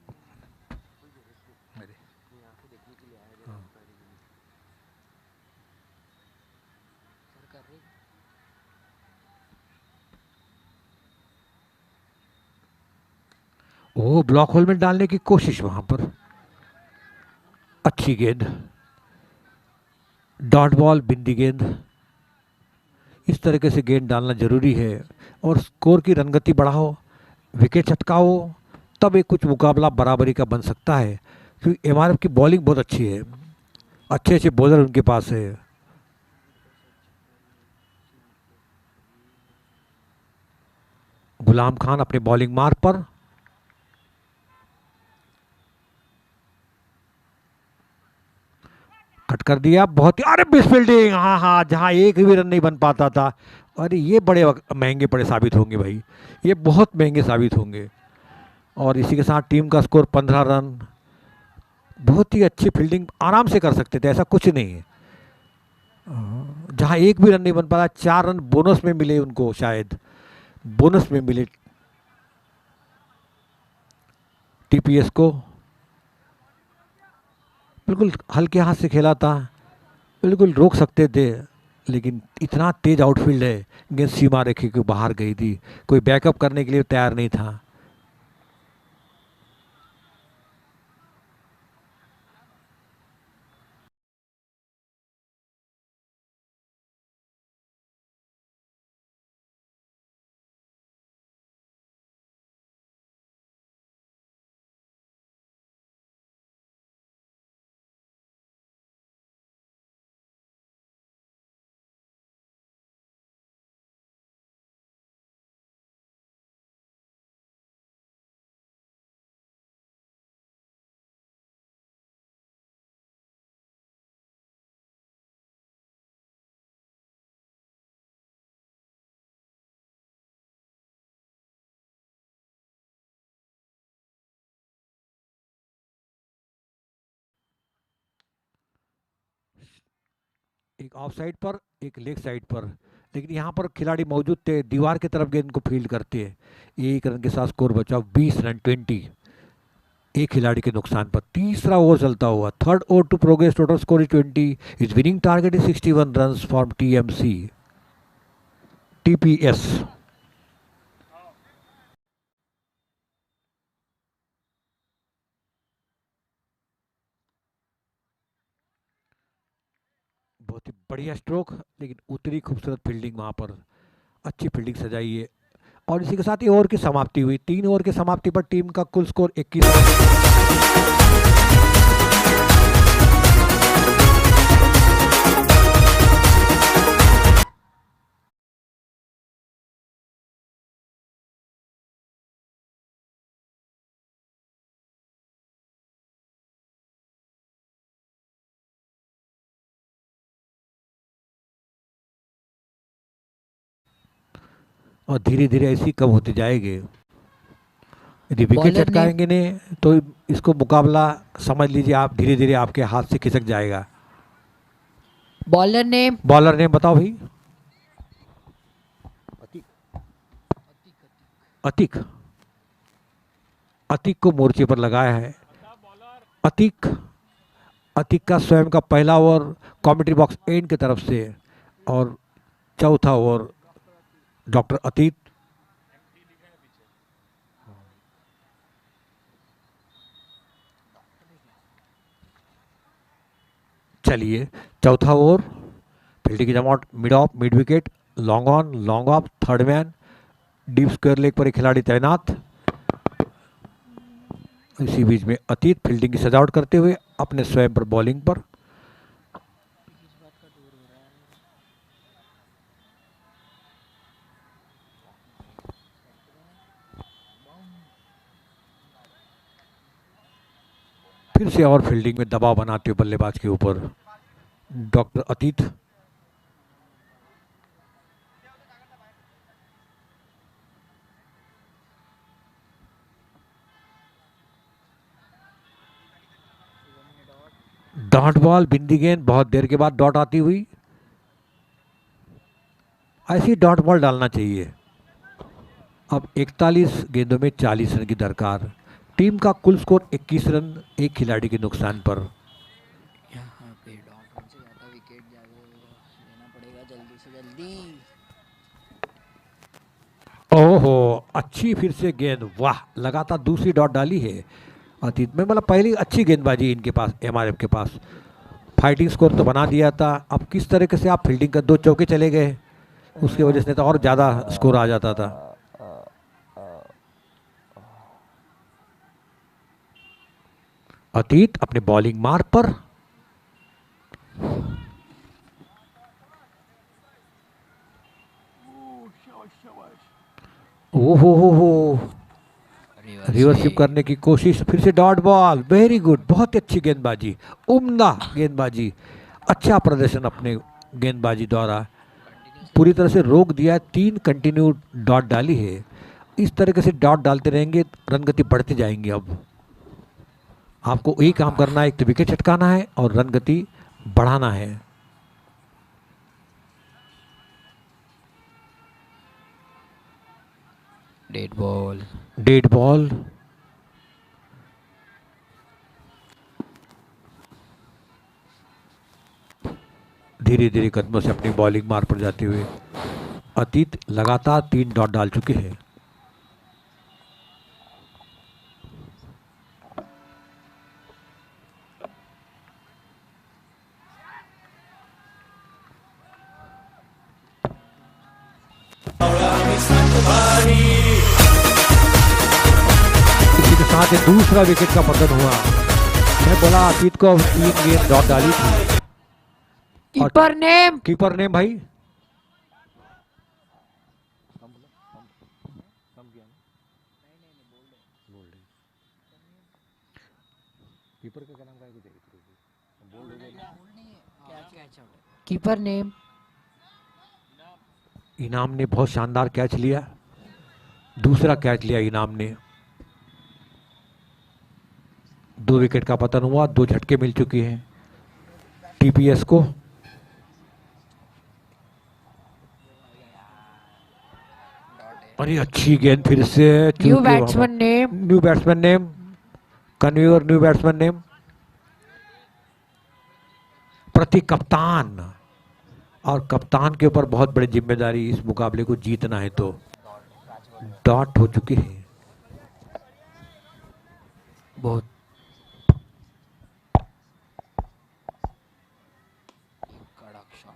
Speaker 1: ओ ब्लॉक होल में डालने की कोशिश वहां पर। अच्छी गेंद, डॉट बॉल, बिंदी गेंद। इस तरीके से गेंद डालना जरूरी है और स्कोर की रनगति बढ़ाओ, विकेट चटकाओ, तब एक कुछ मुकाबला बराबरी का बन सकता है। क्योंकि MRF की बॉलिंग बहुत अच्छी है, अच्छे अच्छे बॉलर उनके पास है। गुलाम खान अपने बॉलिंग मार्ग पर। कट कर दिया, बहुत ही, अरे मिस फील्डिंग, हाँ हाँ, जहाँ एक भी रन नहीं बन पाता था। अरे ये बड़े महंगे पड़े साबित होंगे भाई, ये बहुत महंगे साबित होंगे। और इसी के साथ टीम का स्कोर 15 रन। बहुत ही अच्छी फील्डिंग आराम से कर सकते थे, ऐसा कुछ नहीं है। जहाँ एक भी रन नहीं बन पाया, 4 रन बोनस में मिले उनको, शायद बोनस में मिले TPS को। बिल्कुल हल्के हाथ से खेला था, बिल्कुल रोक सकते थे, लेकिन इतना तेज आउटफील्ड है, गेंद सीमा रेखे के बाहर गई थी, कोई बैकअप करने के लिए तैयार नहीं था। एक ऑफ साइड पर, एक लेग साइड पर, लेकिन यहाँ पर खिलाड़ी मौजूद थे, दीवार की तरफ गेंद को फील्ड करते हैं। एक रन के साथ स्कोर बचा 20 रन 20, एक खिलाड़ी के नुकसान पर। तीसरा ओवर चलता हुआ, third over to progress, total score is 20, is winning target is 61 run from TMC TPS. बहुत ही बढ़िया स्ट्रोक, लेकिन उतनी खूबसूरत फील्डिंग वहाँ पर, अच्छी फील्डिंग सजाई है। और इसी के साथ ही ओवर की समाप्ति हुई। 3 ओवर की समाप्ति पर टीम का कुल स्कोर 21। और धीरे धीरे ऐसी कम होती जाएगी। यदि विकेट
Speaker 3: बॉलर ने
Speaker 1: चटकाएंगे नहीं तो इसको मुकाबला समझ लीजिए आप, धीरे धीरे आपके हाथ से खिसक जाएगा।
Speaker 3: बॉलर ने
Speaker 1: बॉलर ने बताओ भाई, अतीक, अतीक को मोर्चे पर लगाया है। अतीक, अतीक का स्वयं का पहला ओवर कमेंट्री बॉक्स एंड की तरफ से, और चौथा ओवर डॉक्टर अतीत। चलिए, चौथा ओवर, फील्डिंग जमावट, mid of, mid wicket, long on, long off, third man, deep square leg पर एक खिलाड़ी तैनात। इसी बीच में अतीत फील्डिंग की सजावट करते हुए अपने स्वयं पर बॉलिंग पर। फिर से और फील्डिंग में दबाव बनाते हुए बल्लेबाज के ऊपर डॉक्टर अतीत। डॉट बॉल, बिंदी गेंद, बहुत देर के बाद डॉट आती हुई। ऐसी डॉट बॉल डालना चाहिए। अब 41 गेंदों में 40 रन की दरकार। टीम का कुल स्कोर 21 रन, एक खिलाड़ी के नुकसान पर।
Speaker 3: यहाँ पे डॉट से ज़्यादा विकेट लेना पड़ेगा जल्दी से जल्दी।
Speaker 1: ओहो, अच्छी फिर से गेंद, वाह, लगातार दूसरी डॉट डाली है अतीत में। मतलब पहली अच्छी गेंदबाजी इनके पास, एमआरएफ के पास। फाइटिंग स्कोर तो बना दिया था, अब किस तरीके से आप फील्डिंग कर 2 चौके चले गए, उसकी वजह से तो और ज़्यादा स्कोर आ जाता था। अतीत अपने बॉलिंग मार्क पर। ओहो हो, रिवर्सिप करने की कोशिश, फिर से डॉट बॉल, वेरी गुड, बहुत ही अच्छी गेंदबाजी, उम्दा गेंदबाजी, अच्छा प्रदर्शन अपने गेंदबाजी द्वारा, पूरी तरह से रोक दिया है। 3 कंटिन्यू डॉट डाली है। इस तरीके से डॉट डालते रहेंगे, रन गति बढ़ती जाएंगी। अब आपको यही काम करना है, एक तो विकेट चटकाना है और रन गति बढ़ाना है।
Speaker 3: डेड बॉल,
Speaker 1: डेड बॉल, धीरे धीरे कदमों से अपनी बॉलिंग मार पर जाते हुए अतीत लगातार 3 डॉट डाल चुके हैं। इसी के साथ ही दूसरा विकेट का पतन हुआ। मैं बोला अतीत को 3 गेंद डॉट डाली थी।
Speaker 3: कीपर नेम,
Speaker 1: कीपर नेम भाई, कीपर का नाम
Speaker 3: कीपर नेम।
Speaker 1: इनाम ने बहुत शानदार कैच लिया, दूसरा कैच लिया इनाम ने। 2 विकेट का पतन हुआ, 2 झटके मिल चुके हैं टीपीएस को। अरे अच्छी गेंद फिर से
Speaker 3: new batsman name.
Speaker 1: New batsman name, convey your new batsman name, प्रति कप्तान। और कप्तान के ऊपर बहुत बड़ी जिम्मेदारी, इस मुकाबले को जीतना है तो। डॉट हो चुके हैं।
Speaker 3: बहुत कड़क शॉट।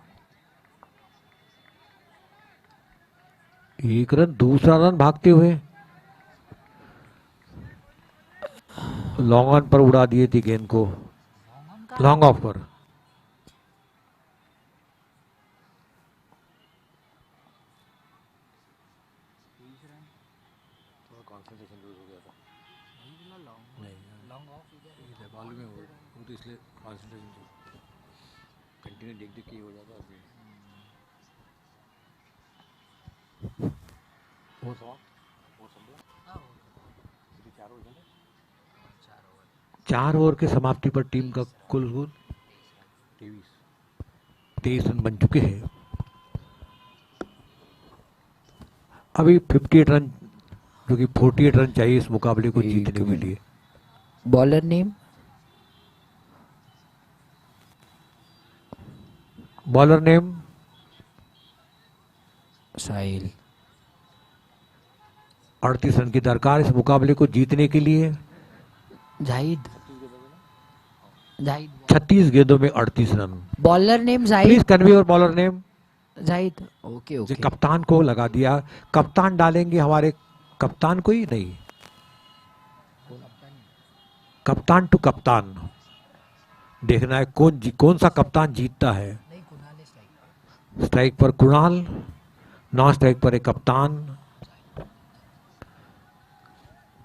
Speaker 1: एक रन, दूसरा रन भागते हुए लॉन्ग ऑन पर उड़ा दिए थी गेंद को, लॉन्ग ऑफ पर। इसलिए कंसंट्रेशन कंटिन्यू देख देख के हो जाता है। चार ओवर के समाप्ति पर टीम का कुल स्कोर 23 रन बन चुके हैं। अभी 58 रन, जो कि 48 रन चाहिए इस मुकाबले को जीतने के लिए।
Speaker 3: Bowler name.
Speaker 1: बॉलर नेम
Speaker 3: साहिल।
Speaker 1: 38 रन की दरकार इस मुकाबले को जीतने के लिए।
Speaker 3: जाहिद। जाहिद
Speaker 1: 36 गेंदों में 38 run.
Speaker 3: Bowler name Zahid.
Speaker 1: Please convey और bowler name
Speaker 3: Zahid. Okay okay.
Speaker 1: कप्तान को लगा दिया। कप्तान डालेंगे हमारे कप्तान को ही नहीं, कप्तान टू कप्तान देखना है कौन सा कप्तान जीतता है। स्ट्राइक पर कुणाल, नॉन स्ट्राइक पर एक कप्तान।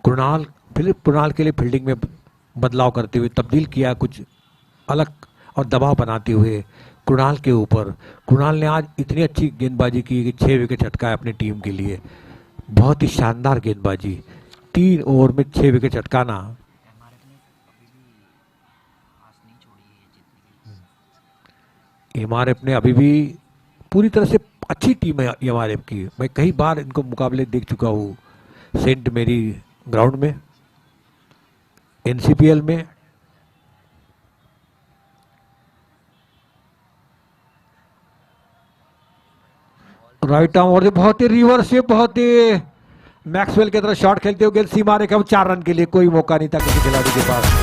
Speaker 1: कुणाल के लिए फील्डिंग में बदलाव करते हुए तब्दील किया, कुछ अलग और दबाव बनाते हुए कुणाल के ऊपर। कुणाल ने आज इतनी अच्छी गेंदबाजी की कि 6 विकेट चटकाया अपनी टीम के लिए। बहुत ही शानदार गेंदबाजी, 3 ओवर में 6 विकेट चटकाना। एमआरएफ ने अभी भी पूरी तरह से अच्छी टीम है एमआरएफ की। मैं कई बार इनको मुकाबले देख चुका हूँ, सेंट मेरी ग्राउंड में, एनसीपीएल में। राइट आर्म और बहुत ही रिवर्स से, बहुत ही मैक्सवेल की तरह शॉट खेलते हुए गेंद सीमा रेखा 4 रन के लिए। कोई मौका नहीं था किसी खिलाड़ी के पास।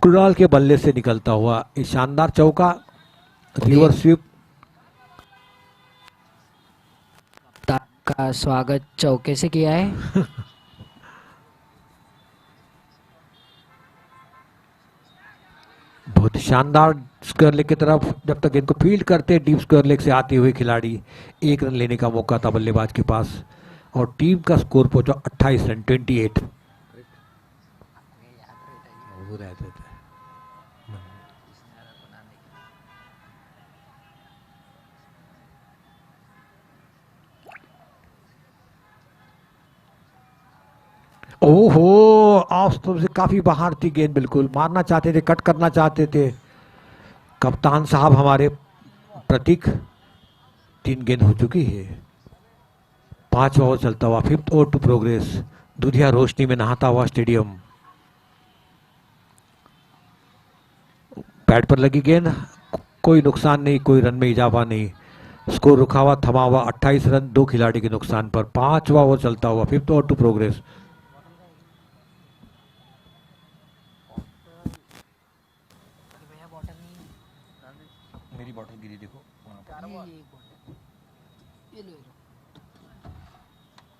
Speaker 1: कुणाल के बल्ले से निकलता हुआ ये शानदार चौका, रिवर्स स्वीप।
Speaker 3: का स्वागत चौके से किया है।
Speaker 1: बहुत शानदार स्क्वायर लेग की तरफ, जब तक इनको फील्ड करते डीप स्क्वायर लेग से आते हुए खिलाड़ी, 1 रन लेने का मौका था बल्लेबाज के पास और टीम का स्कोर पहुंचा 28 रन 28। ओहो, ऑफ स्टंप से काफी बाहर थी गेंद, बिल्कुल मारना चाहते थे, कट करना चाहते थे कप्तान साहब हमारे प्रतीक। 3 गेंद हो चुकी है। 5 ओवर चलता हुआ, 5th ओवर टू प्रोग्रेस। दुधिया रोशनी में नहाता हुआ स्टेडियम। पैड पर लगी गेंद, कोई नुकसान नहीं, कोई रन में इजाफा नहीं। स्कोर रुका हुआ, थमा हुआ, 28 रन 2 खिलाड़ी के नुकसान पर। 5वां ओवर चलता हुआ, 5th ओवर टू प्रोग्रेस। मेरी बॉटल गिरी देखो,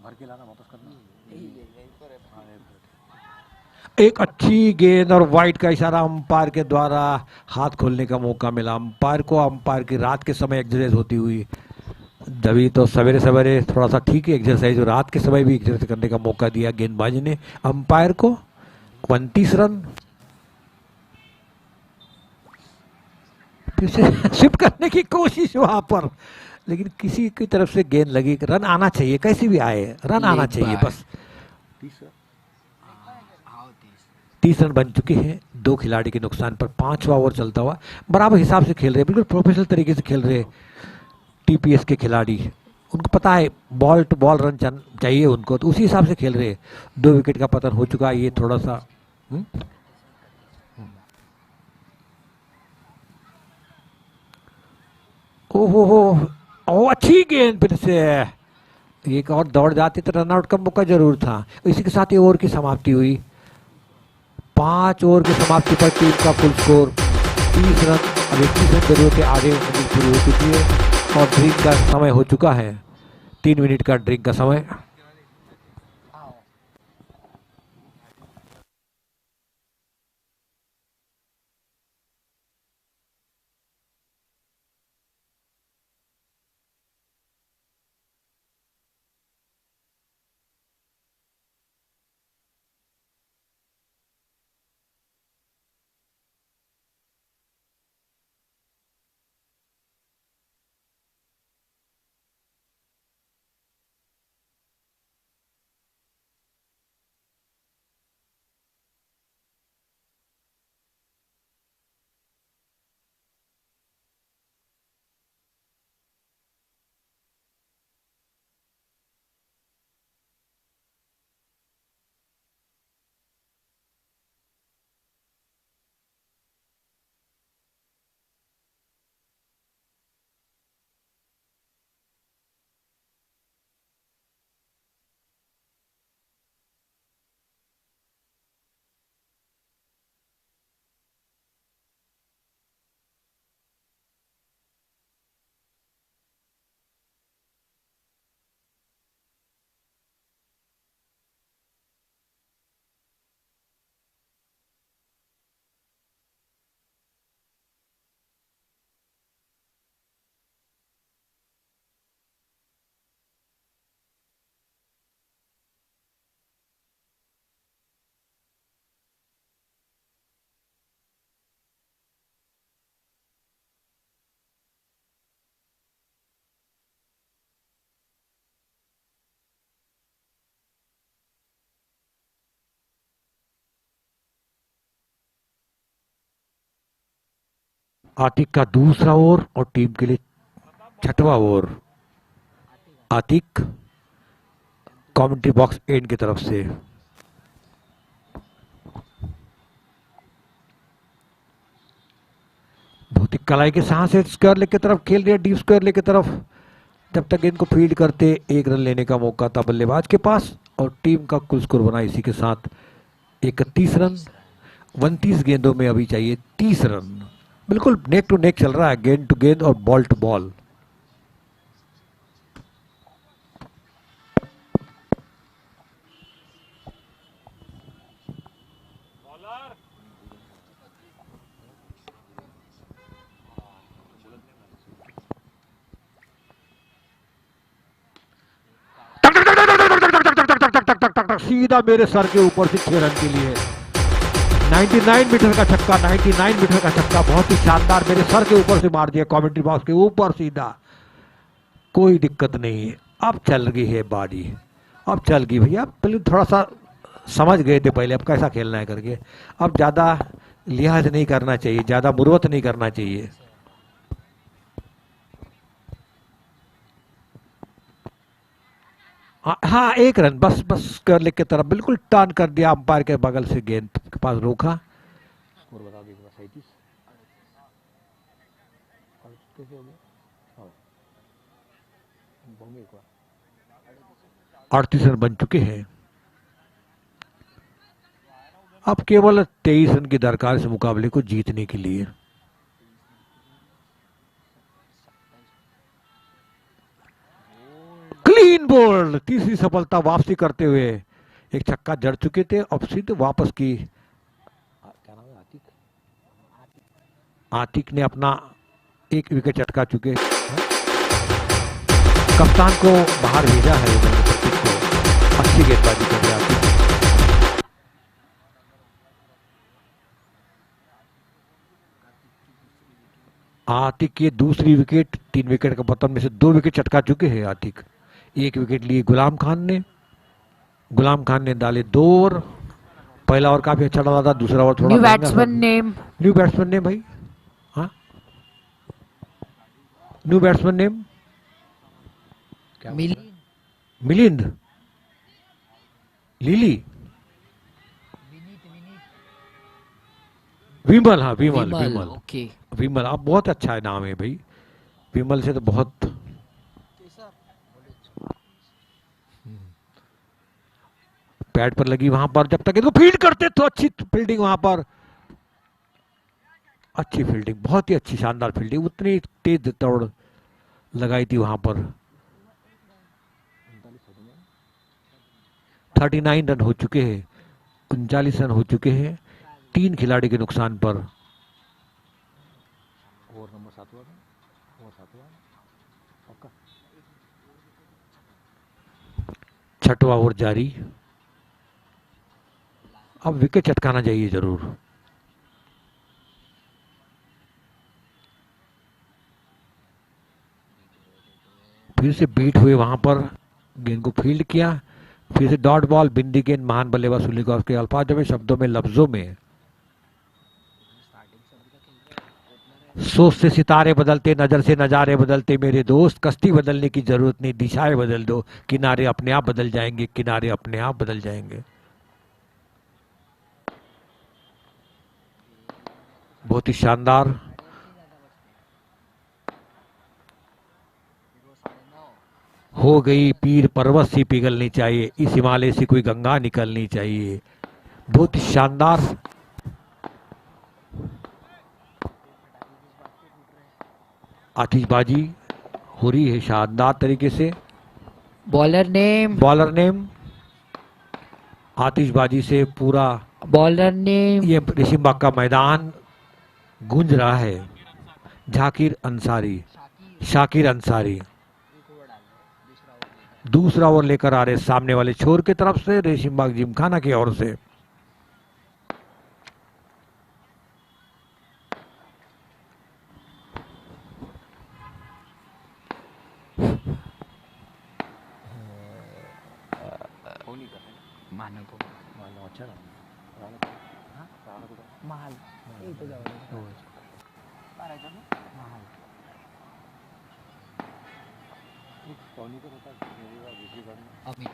Speaker 1: भर के लाना, वापस करना। एक अच्छी गेंद और वाइड का इशारा अंपायर के द्वारा हाथ खोलने का मौका मिला अंपायर को। अंपायर की रात के समय एक्सरसाइज होती हुई, जभी तो सवेरे सवेरे थोड़ा सा ठीक है एक्सरसाइज, और रात के समय भी एक्सरसाइज करने का मौका दिया गेंदबाजी ने अंपायर को। 29 रन फिर से स्विप करने की कोशिश वहां पर, लेकिन किसी की तरफ से गेंद लगी। रन आना चाहिए, कैसे भी आए रन आना चाहिए बस। 30 रन बन चुके हैं 2 खिलाड़ी के नुकसान पर। 5वां ओवर चलता हुआ, बराबर हिसाब से खेल रहे हैं, बिल्कुल प्रोफेशनल तरीके से खेल रहे टीपीएस के खिलाड़ी। उनको पता है बॉल टू बॉल रन चाहिए उनको, तो उसी हिसाब से खेल रहे। 2 विकेट का पतन हो चुका है, ये थोड़ा सा ओहो हो, ओ अच्छी गेंद फिर से। एक और दौड़ जाती तो रनआउट का मौका जरूर था। इसी के साथ ये ओवर की समाप्ति हुई। 5 ओवर की समाप्ति पर टीम का फुल स्कोर 30 रन। अब 21 रन जरूरत है, आगे इनिंग पूरी हो चुकी है और ड्रिंक का समय हो चुका है। 3 मिनट का ड्रिंक का समय। आतिक का दूसरा ओवर और टीम के लिए 6वां over. Atiq commentary box end की तरफ से। बहुत ही कलाई के साथ से स्क्वायर लेग की तरफ खेल रहे हैं, डीप स्क्वायर लेग की तरफ। जब तक इनको फील्ड करते 1 रन लेने का मौका था बल्लेबाज के पास और टीम का कुल स्कोर बना इसी के साथ 31 रन। 29 गेंदों में अभी चाहिए 30 रन। बिल्कुल नेक टू नेक चल रहा है, गेंद टू गेंद और बॉल टू बॉल। सीधा मेरे सर के ऊपर से 6 रन के लिए 99 मीटर का छक्का, 99 मीटर का छक्का, बहुत ही शानदार मेरे सर के ऊपर से मार दिया, कमेंट्री बॉक्स के ऊपर सीधा। कोई दिक्कत नहीं है, अब चल गई है बारी, अब चल गई भैया। पहले थोड़ा सा समझ गए थे पहले अब कैसा खेलना है करके, अब ज़्यादा लिहाज नहीं करना चाहिए, ज़्यादा मुरवत नहीं करना चाहिए। हाँ 1 रन बस, बस कर लेग की तरफ बिल्कुल टर्न कर दिया, अंपायर के बगल से गेंद के पास रोका। स्कोर बता दीजिएगा 37। 38 रन बन चुके हैं। अब केवल 23 रन की दरकार इस मुकाबले को जीतने के लिए। क्लीन बोल्ड, तीसरी सफलता वापसी करते हुए। एक छक्का जड़ चुके थे, अब सीधे वापस की। क्या नाम है? आतिक ने अपना 1 विकेट चटका चुके। कप्तान को बाहर भेजा है उन्होंने, प्रतीक को। अच्छी गेंदबाजी कर रहे आतिक। आतिक की दूसरी विकेट, 3 विकेट का पतन में से 2 विकेट चटका चुके हैं आतिक। 1 विकेट लिए गुलाम खान ने डाले 2 ओवर पहला ओवर काफी अच्छा डाला था, दूसरा ओवर थोड़ा
Speaker 3: न्यू
Speaker 1: महंगा
Speaker 3: बैट्समैन
Speaker 1: था।
Speaker 3: नेम।
Speaker 1: न्यू बैट्समैन नेम भाई, हाँ न्यू बैट्समैन नेम क्या बोल रहा है? मिलिंद, लिली, विमल, हाँ विमल विमल
Speaker 3: ओके।
Speaker 1: विमल। अब बहुत अच्छा है नाम है भाई, विमल से तो बहुत। पैड पर लगी वहां पर, जब तक इसको फील्ड करते तो अच्छी फील्डिंग वहां पर, अच्छी फील्डिंग, बहुत ही अच्छी शानदार फील्डिंग, उतनी तेज दौड़ लगाई थी वहां पर। 39 रन हो चुके हैं, 39 रन हो चुके हैं 3 खिलाड़ी के नुकसान पर। ओवर नंबर 7 छठवां ओवर जारी। अब विकेट चटकाना चाहिए जरूर। फिर से बीट हुए वहां पर, गेंद को फील्ड किया, फिर से डॉट बॉल, बिंदी गेंद, महान बल्लेबाज सुलीगॉफ के अल्फाजों में, शब्दों में, लफ्जों में। सोच से सितारे बदलते, नजर से नजारे बदलते मेरे दोस्त, कश्ती बदलने की जरूरत नहीं, दिशाएं बदल दो, किनारे अपने आप बदल जाएंगे, किनारे अपने आप बदल जाएंगे। बहुत ही शानदार। हो गई पीर पर्वत सी पिघलनी चाहिए, इस हिमालय से कोई गंगा निकलनी चाहिए। बहुत ही शानदार। आतिशबाजी हो रही है शानदार तरीके से।
Speaker 3: Bowler name.
Speaker 1: बॉलर नेम, आतिशबाजी से पूरा
Speaker 3: बॉलर नेम।
Speaker 1: ये रेशिमबाग का मैदान गूंज रहा है। झाकिर अंसारी, शाकिर अंसारी दूसरा ओवर लेकर आ रहे सामने वाले छोर की तरफ से, रेशिमबाग जिमखाना की ओर से।
Speaker 3: महाल अमित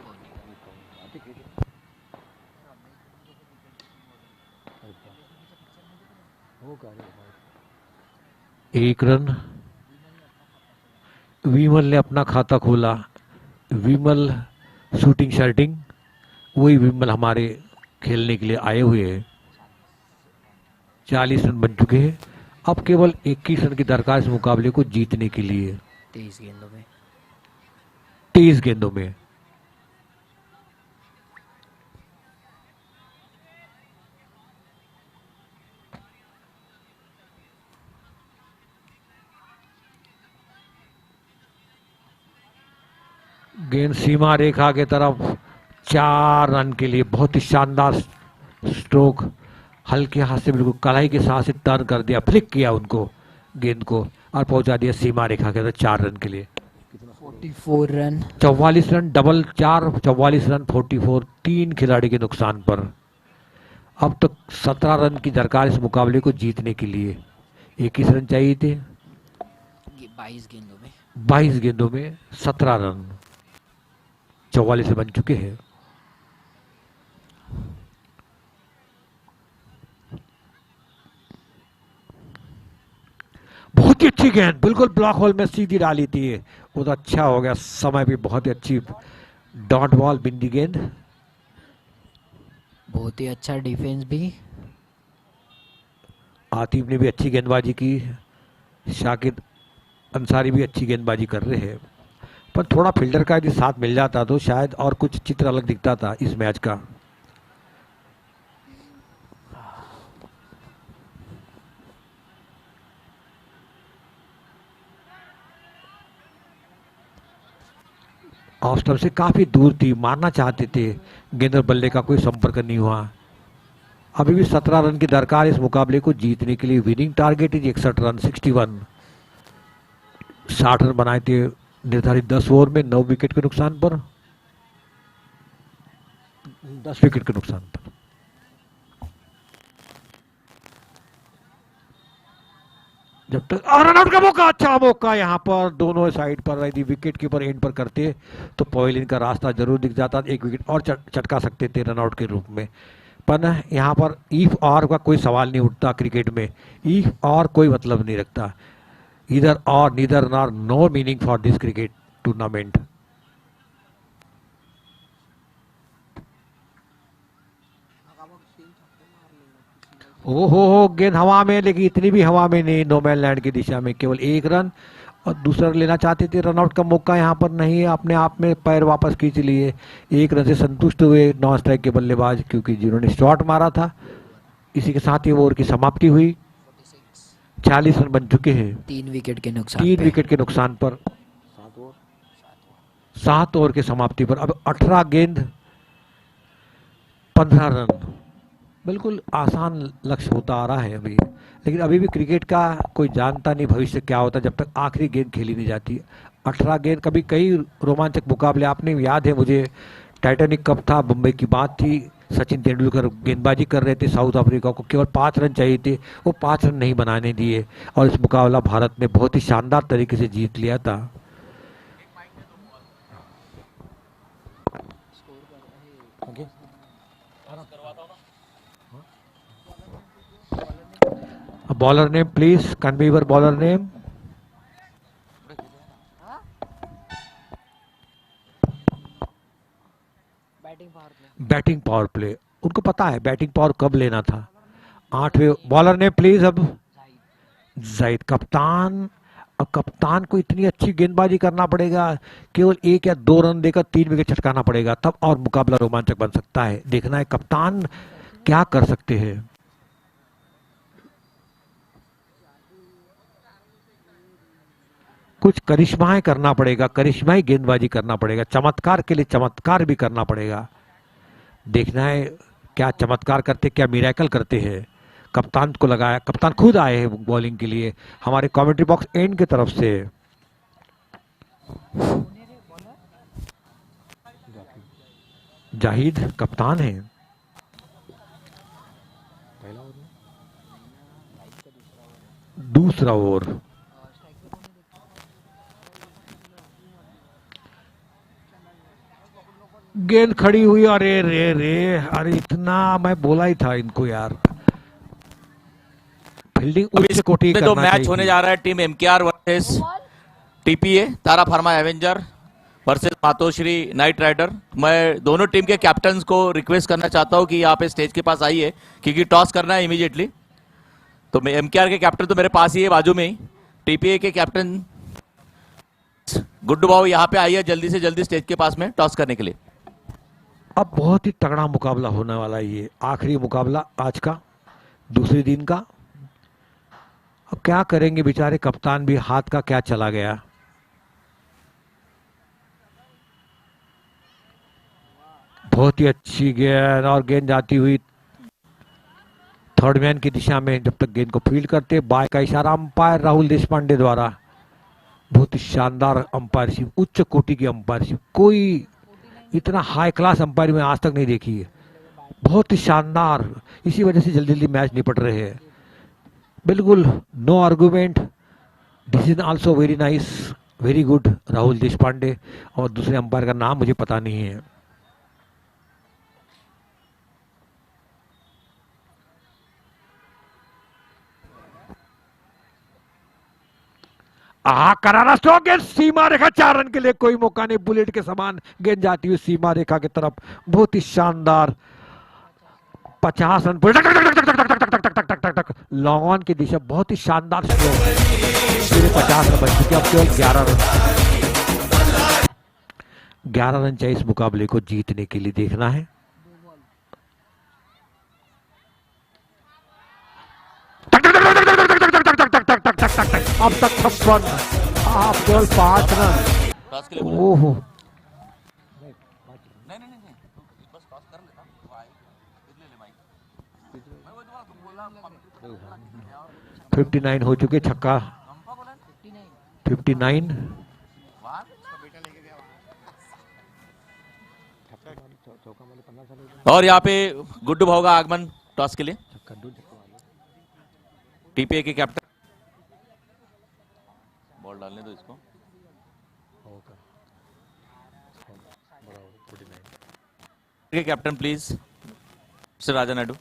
Speaker 1: एक रन। विमल ने अपना खाता खोला, विमल शूटिंग शर्टिंग, वही विमल हमारे खेलने के लिए आए हुए हैं। 40 रन बन चुके हैं, अब केवल 21 रन की दरकार इस मुकाबले को जीतने के लिए।
Speaker 3: 23 गेंदों में।
Speaker 1: 23 गेंदों में। गेंद सीमा रेखा के तरफ, 4 रन के लिए। बहुत ही शानदार स्ट्रोक, हल्के हाथ से बिल्कुल कलाई के साथ से टर्न कर दिया, फ्लिक किया उनको गेंद को और पहुंचा दिया सीमा रेखा के अंदर 4 रन के लिए।
Speaker 3: 44 रन।
Speaker 1: 44 रन, डबल 4, 44 रन, 44, 3 खिलाड़ी के नुकसान पर। अब तक 17 रन की दरकार इस मुकाबले को जीतने के लिए। 21 रन चाहिए थे,
Speaker 3: 22 गेंदों में।
Speaker 1: 22 गेंदों में 17 रन, 44 बन चुके हैं। बहुत ही अच्छी गेंद, बिल्कुल ब्लॉक होल में सीधी डाली थी, वो तो अच्छा हो गया, समय भी बहुत ही अच्छी डॉट बॉल, बिंदी गेंद।
Speaker 3: बहुत ही अच्छा डिफेंस भी।
Speaker 1: आतिफ ने भी अच्छी गेंदबाजी की, शाकिर अंसारी भी अच्छी गेंदबाजी कर रहे हैं, पर थोड़ा फील्डर का यदि साथ मिल जाता तो शायद और कुछ चित्र अलग दिखता था इस मैच का। ऑफ स्टंप से काफी दूर थी, मारना चाहते थे, गेंद और बल्ले का कोई संपर्क नहीं हुआ। अभी भी 17 रन की दरकार इस मुकाबले को जीतने के लिए। Winning target is 61 run, 61। 60 run बनाए थे निर्धारित 10 ओवर में, 9 विकेट के नुकसान पर, 10 विकेट के नुकसान पर। जब तक रन आउट का मौका, अच्छा मौका यहाँ पर दोनों साइड पर, यदि विकेट कीपर एंड पर करते तो पवेलियन का रास्ता जरूर दिख जाता, एक विकेट और चटका सकते थे रन आउट के रूप में। पर यहाँ पर इफ और का कोई सवाल नहीं उठता क्रिकेट में, इफ और कोई मतलब नहीं रखता, इधर और neither nor, no meaning for this cricket tournament. हो गेंद हवा में, लेकिन इतनी भी हवा में नहीं, नो मैन लैंड की दिशा में, केवल एक रन, और दूसरा लेना चाहते थे, रनआउट का मौका यहाँ पर नहीं, अपने आप में पैर वापस खींच लिए, एक रन से संतुष्ट हुए नॉन स्ट्राइक के बल्लेबाज, क्योंकि जिन्होंने शॉट मारा था। इसी के साथ ही ओवर की समाप्ति हुई, 40 रन बन चुके हैं
Speaker 3: 3 विकेट के नुकसान
Speaker 1: 3
Speaker 3: पे।
Speaker 1: विकेट के नुकसान पर, 7 ओवर की समाप्ति पर। अब 18 गेंद 15 रन, बिल्कुल आसान लक्ष्य होता आ रहा है अभी, लेकिन अभी भी क्रिकेट का कोई जानता नहीं भविष्य क्या होता जब तक आखिरी गेंद खेली नहीं जाती। 18 गेंद, कभी कई रोमांचक मुकाबले आपने, याद है मुझे, टाइटैनिक कप था, मुंबई की बात थी, सचिन तेंदुलकर गेंदबाजी कर रहे थे, साउथ अफ्रीका को केवल 5 रन चाहिए थे, वो 5 रन नहीं बनाने दिए, और इस मुकाबला भारत ने बहुत ही शानदार तरीके से जीत लिया था। Bowler name please, convey your bowler name. Batting power play, उनको पता है बैटिंग पावर कब लेना था। 8वें बॉलर नेम प्लीज। अब जाहिद कप्तान, अब कप्तान को इतनी अच्छी गेंदबाजी करना पड़ेगा, केवल 1 या 2 रन देकर 3 विकेट चटकाना पड़ेगा, तब और मुकाबला रोमांचक बन सकता है। देखना है कप्तान क्या कर सकते हैं। कुछ करिश्माएं करना पड़ेगा, करिश्माई गेंदबाजी करना पड़ेगा, चमत्कार के लिए चमत्कार भी करना पड़ेगा। देखना है क्या चमत्कार करते, क्या मिरेकल करते हैं। कप्तान को लगाया, कप्तान खुद आए हैं बॉलिंग के लिए हमारे कमेंट्री बॉक्स एंड की तरफ से। जाहिद कप्तान है। दूसरा ओवर, गेंद खड़ी हुई, अरे रे रे, अरे इतना मैं बोला ही था इनको यार, फील्डिंग उच्च कोटि
Speaker 4: जो मैच होने जा रहा है, team MKR versus TPA Tara pharma avenger versus Matoshri knight rider. मैं दोनों टीम के कैप्टन्स को रिक्वेस्ट करना चाहता हूं कि यहाँ पे स्टेज के पास आइए, क्योंकि टॉस करना है इमीडिएटली। तो मैं एमकेआर के कैप्टन तो मेरे पास ही है, बाजू में ही। टीपीए के कैप्टन गुड्डू बाबू यहाँ पे आइए जल्दी से जल्दी स्टेज के पास में टॉस करने के लिए।
Speaker 1: अब बहुत ही तगड़ा मुकाबला होने वाला है, ये आखिरी मुकाबला आज का, दूसरे दिन का। अब क्या करेंगे बेचारे कप्तान भी, हाथ का क्या चला गया। बहुत ही अच्छी गेंद, और गेंद जाती हुई थर्ड मैन की दिशा में, जब तक गेंद को फील्ड करते, बाय का इशारा अंपायर राहुल देशपांडे द्वारा। बहुत ही शानदार अंपायरशिप, उच्च कोटि की अंपायरशिप, कोई इतना हाई क्लास अंपायर में आज तक नहीं देखी है, बहुत ही शानदार। इसी वजह से जल्दी जल्दी मैच निपट रहे हैं, बिल्कुल no argument, decision also very nice, very good Rahul Deshpande. और दूसरे अंपायर का नाम मुझे पता नहीं है। करारा स्ट्रोक, गेंद सीमा रेखा, 4 रन के लिए कोई मौका नहीं, बुलेट के समान गेंद जाती हुई सीमा रेखा की तरफ, बहुत ही शानदार। 50 रन लॉन्ग ऑन की दिशा, बहुत ही शानदार स्ट्रोक। 50 रन बन चुके, अब केवल 11 रन चाहिए इस मुकाबले को जीतने के लिए। देखना है अब तक 56, आप केवल 5 रन। ओहो, 59 हो चुके, छक्का 59।
Speaker 4: और यहाँ पे गुड्डू भाव का आगमन टॉस के लिए, टीपीए के कैप्टन। बॉल डालने दो इसको। Captain please mister Raja Naidu.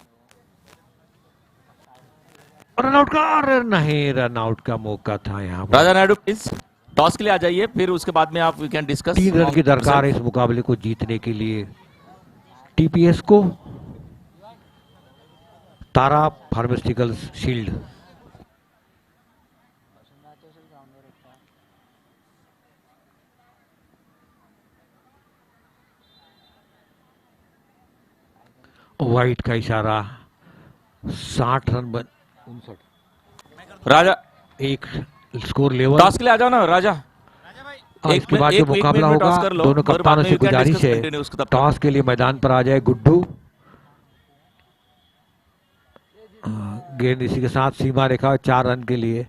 Speaker 1: Run out का, अरे नहीं, रन आउट का मौका था यहाँ पर।
Speaker 4: राजा नायडू प्लीज टॉस के लिए आ जाइए, फिर उसके बाद में आप वी कैन डिस्कस।
Speaker 1: 3 रन की दरकार है इस मुकाबले को जीतने के लिए टीपीएस को। तारा फार्मास्यूटिकल्स शील्ड। वाइट का इशारा। 60 रन 59
Speaker 4: राजा
Speaker 1: एक स्कोर लेवल।
Speaker 4: टॉस के लिए आ जाओ ना राजा।
Speaker 1: इसके बाद जो मुकाबला होगा, दोनों कप्तानों से गुजारिश है टॉस के लिए मैदान पर आ जाए गुड्डू। गेंद इसी के साथ सीमा रेखा 4 रन के लिए।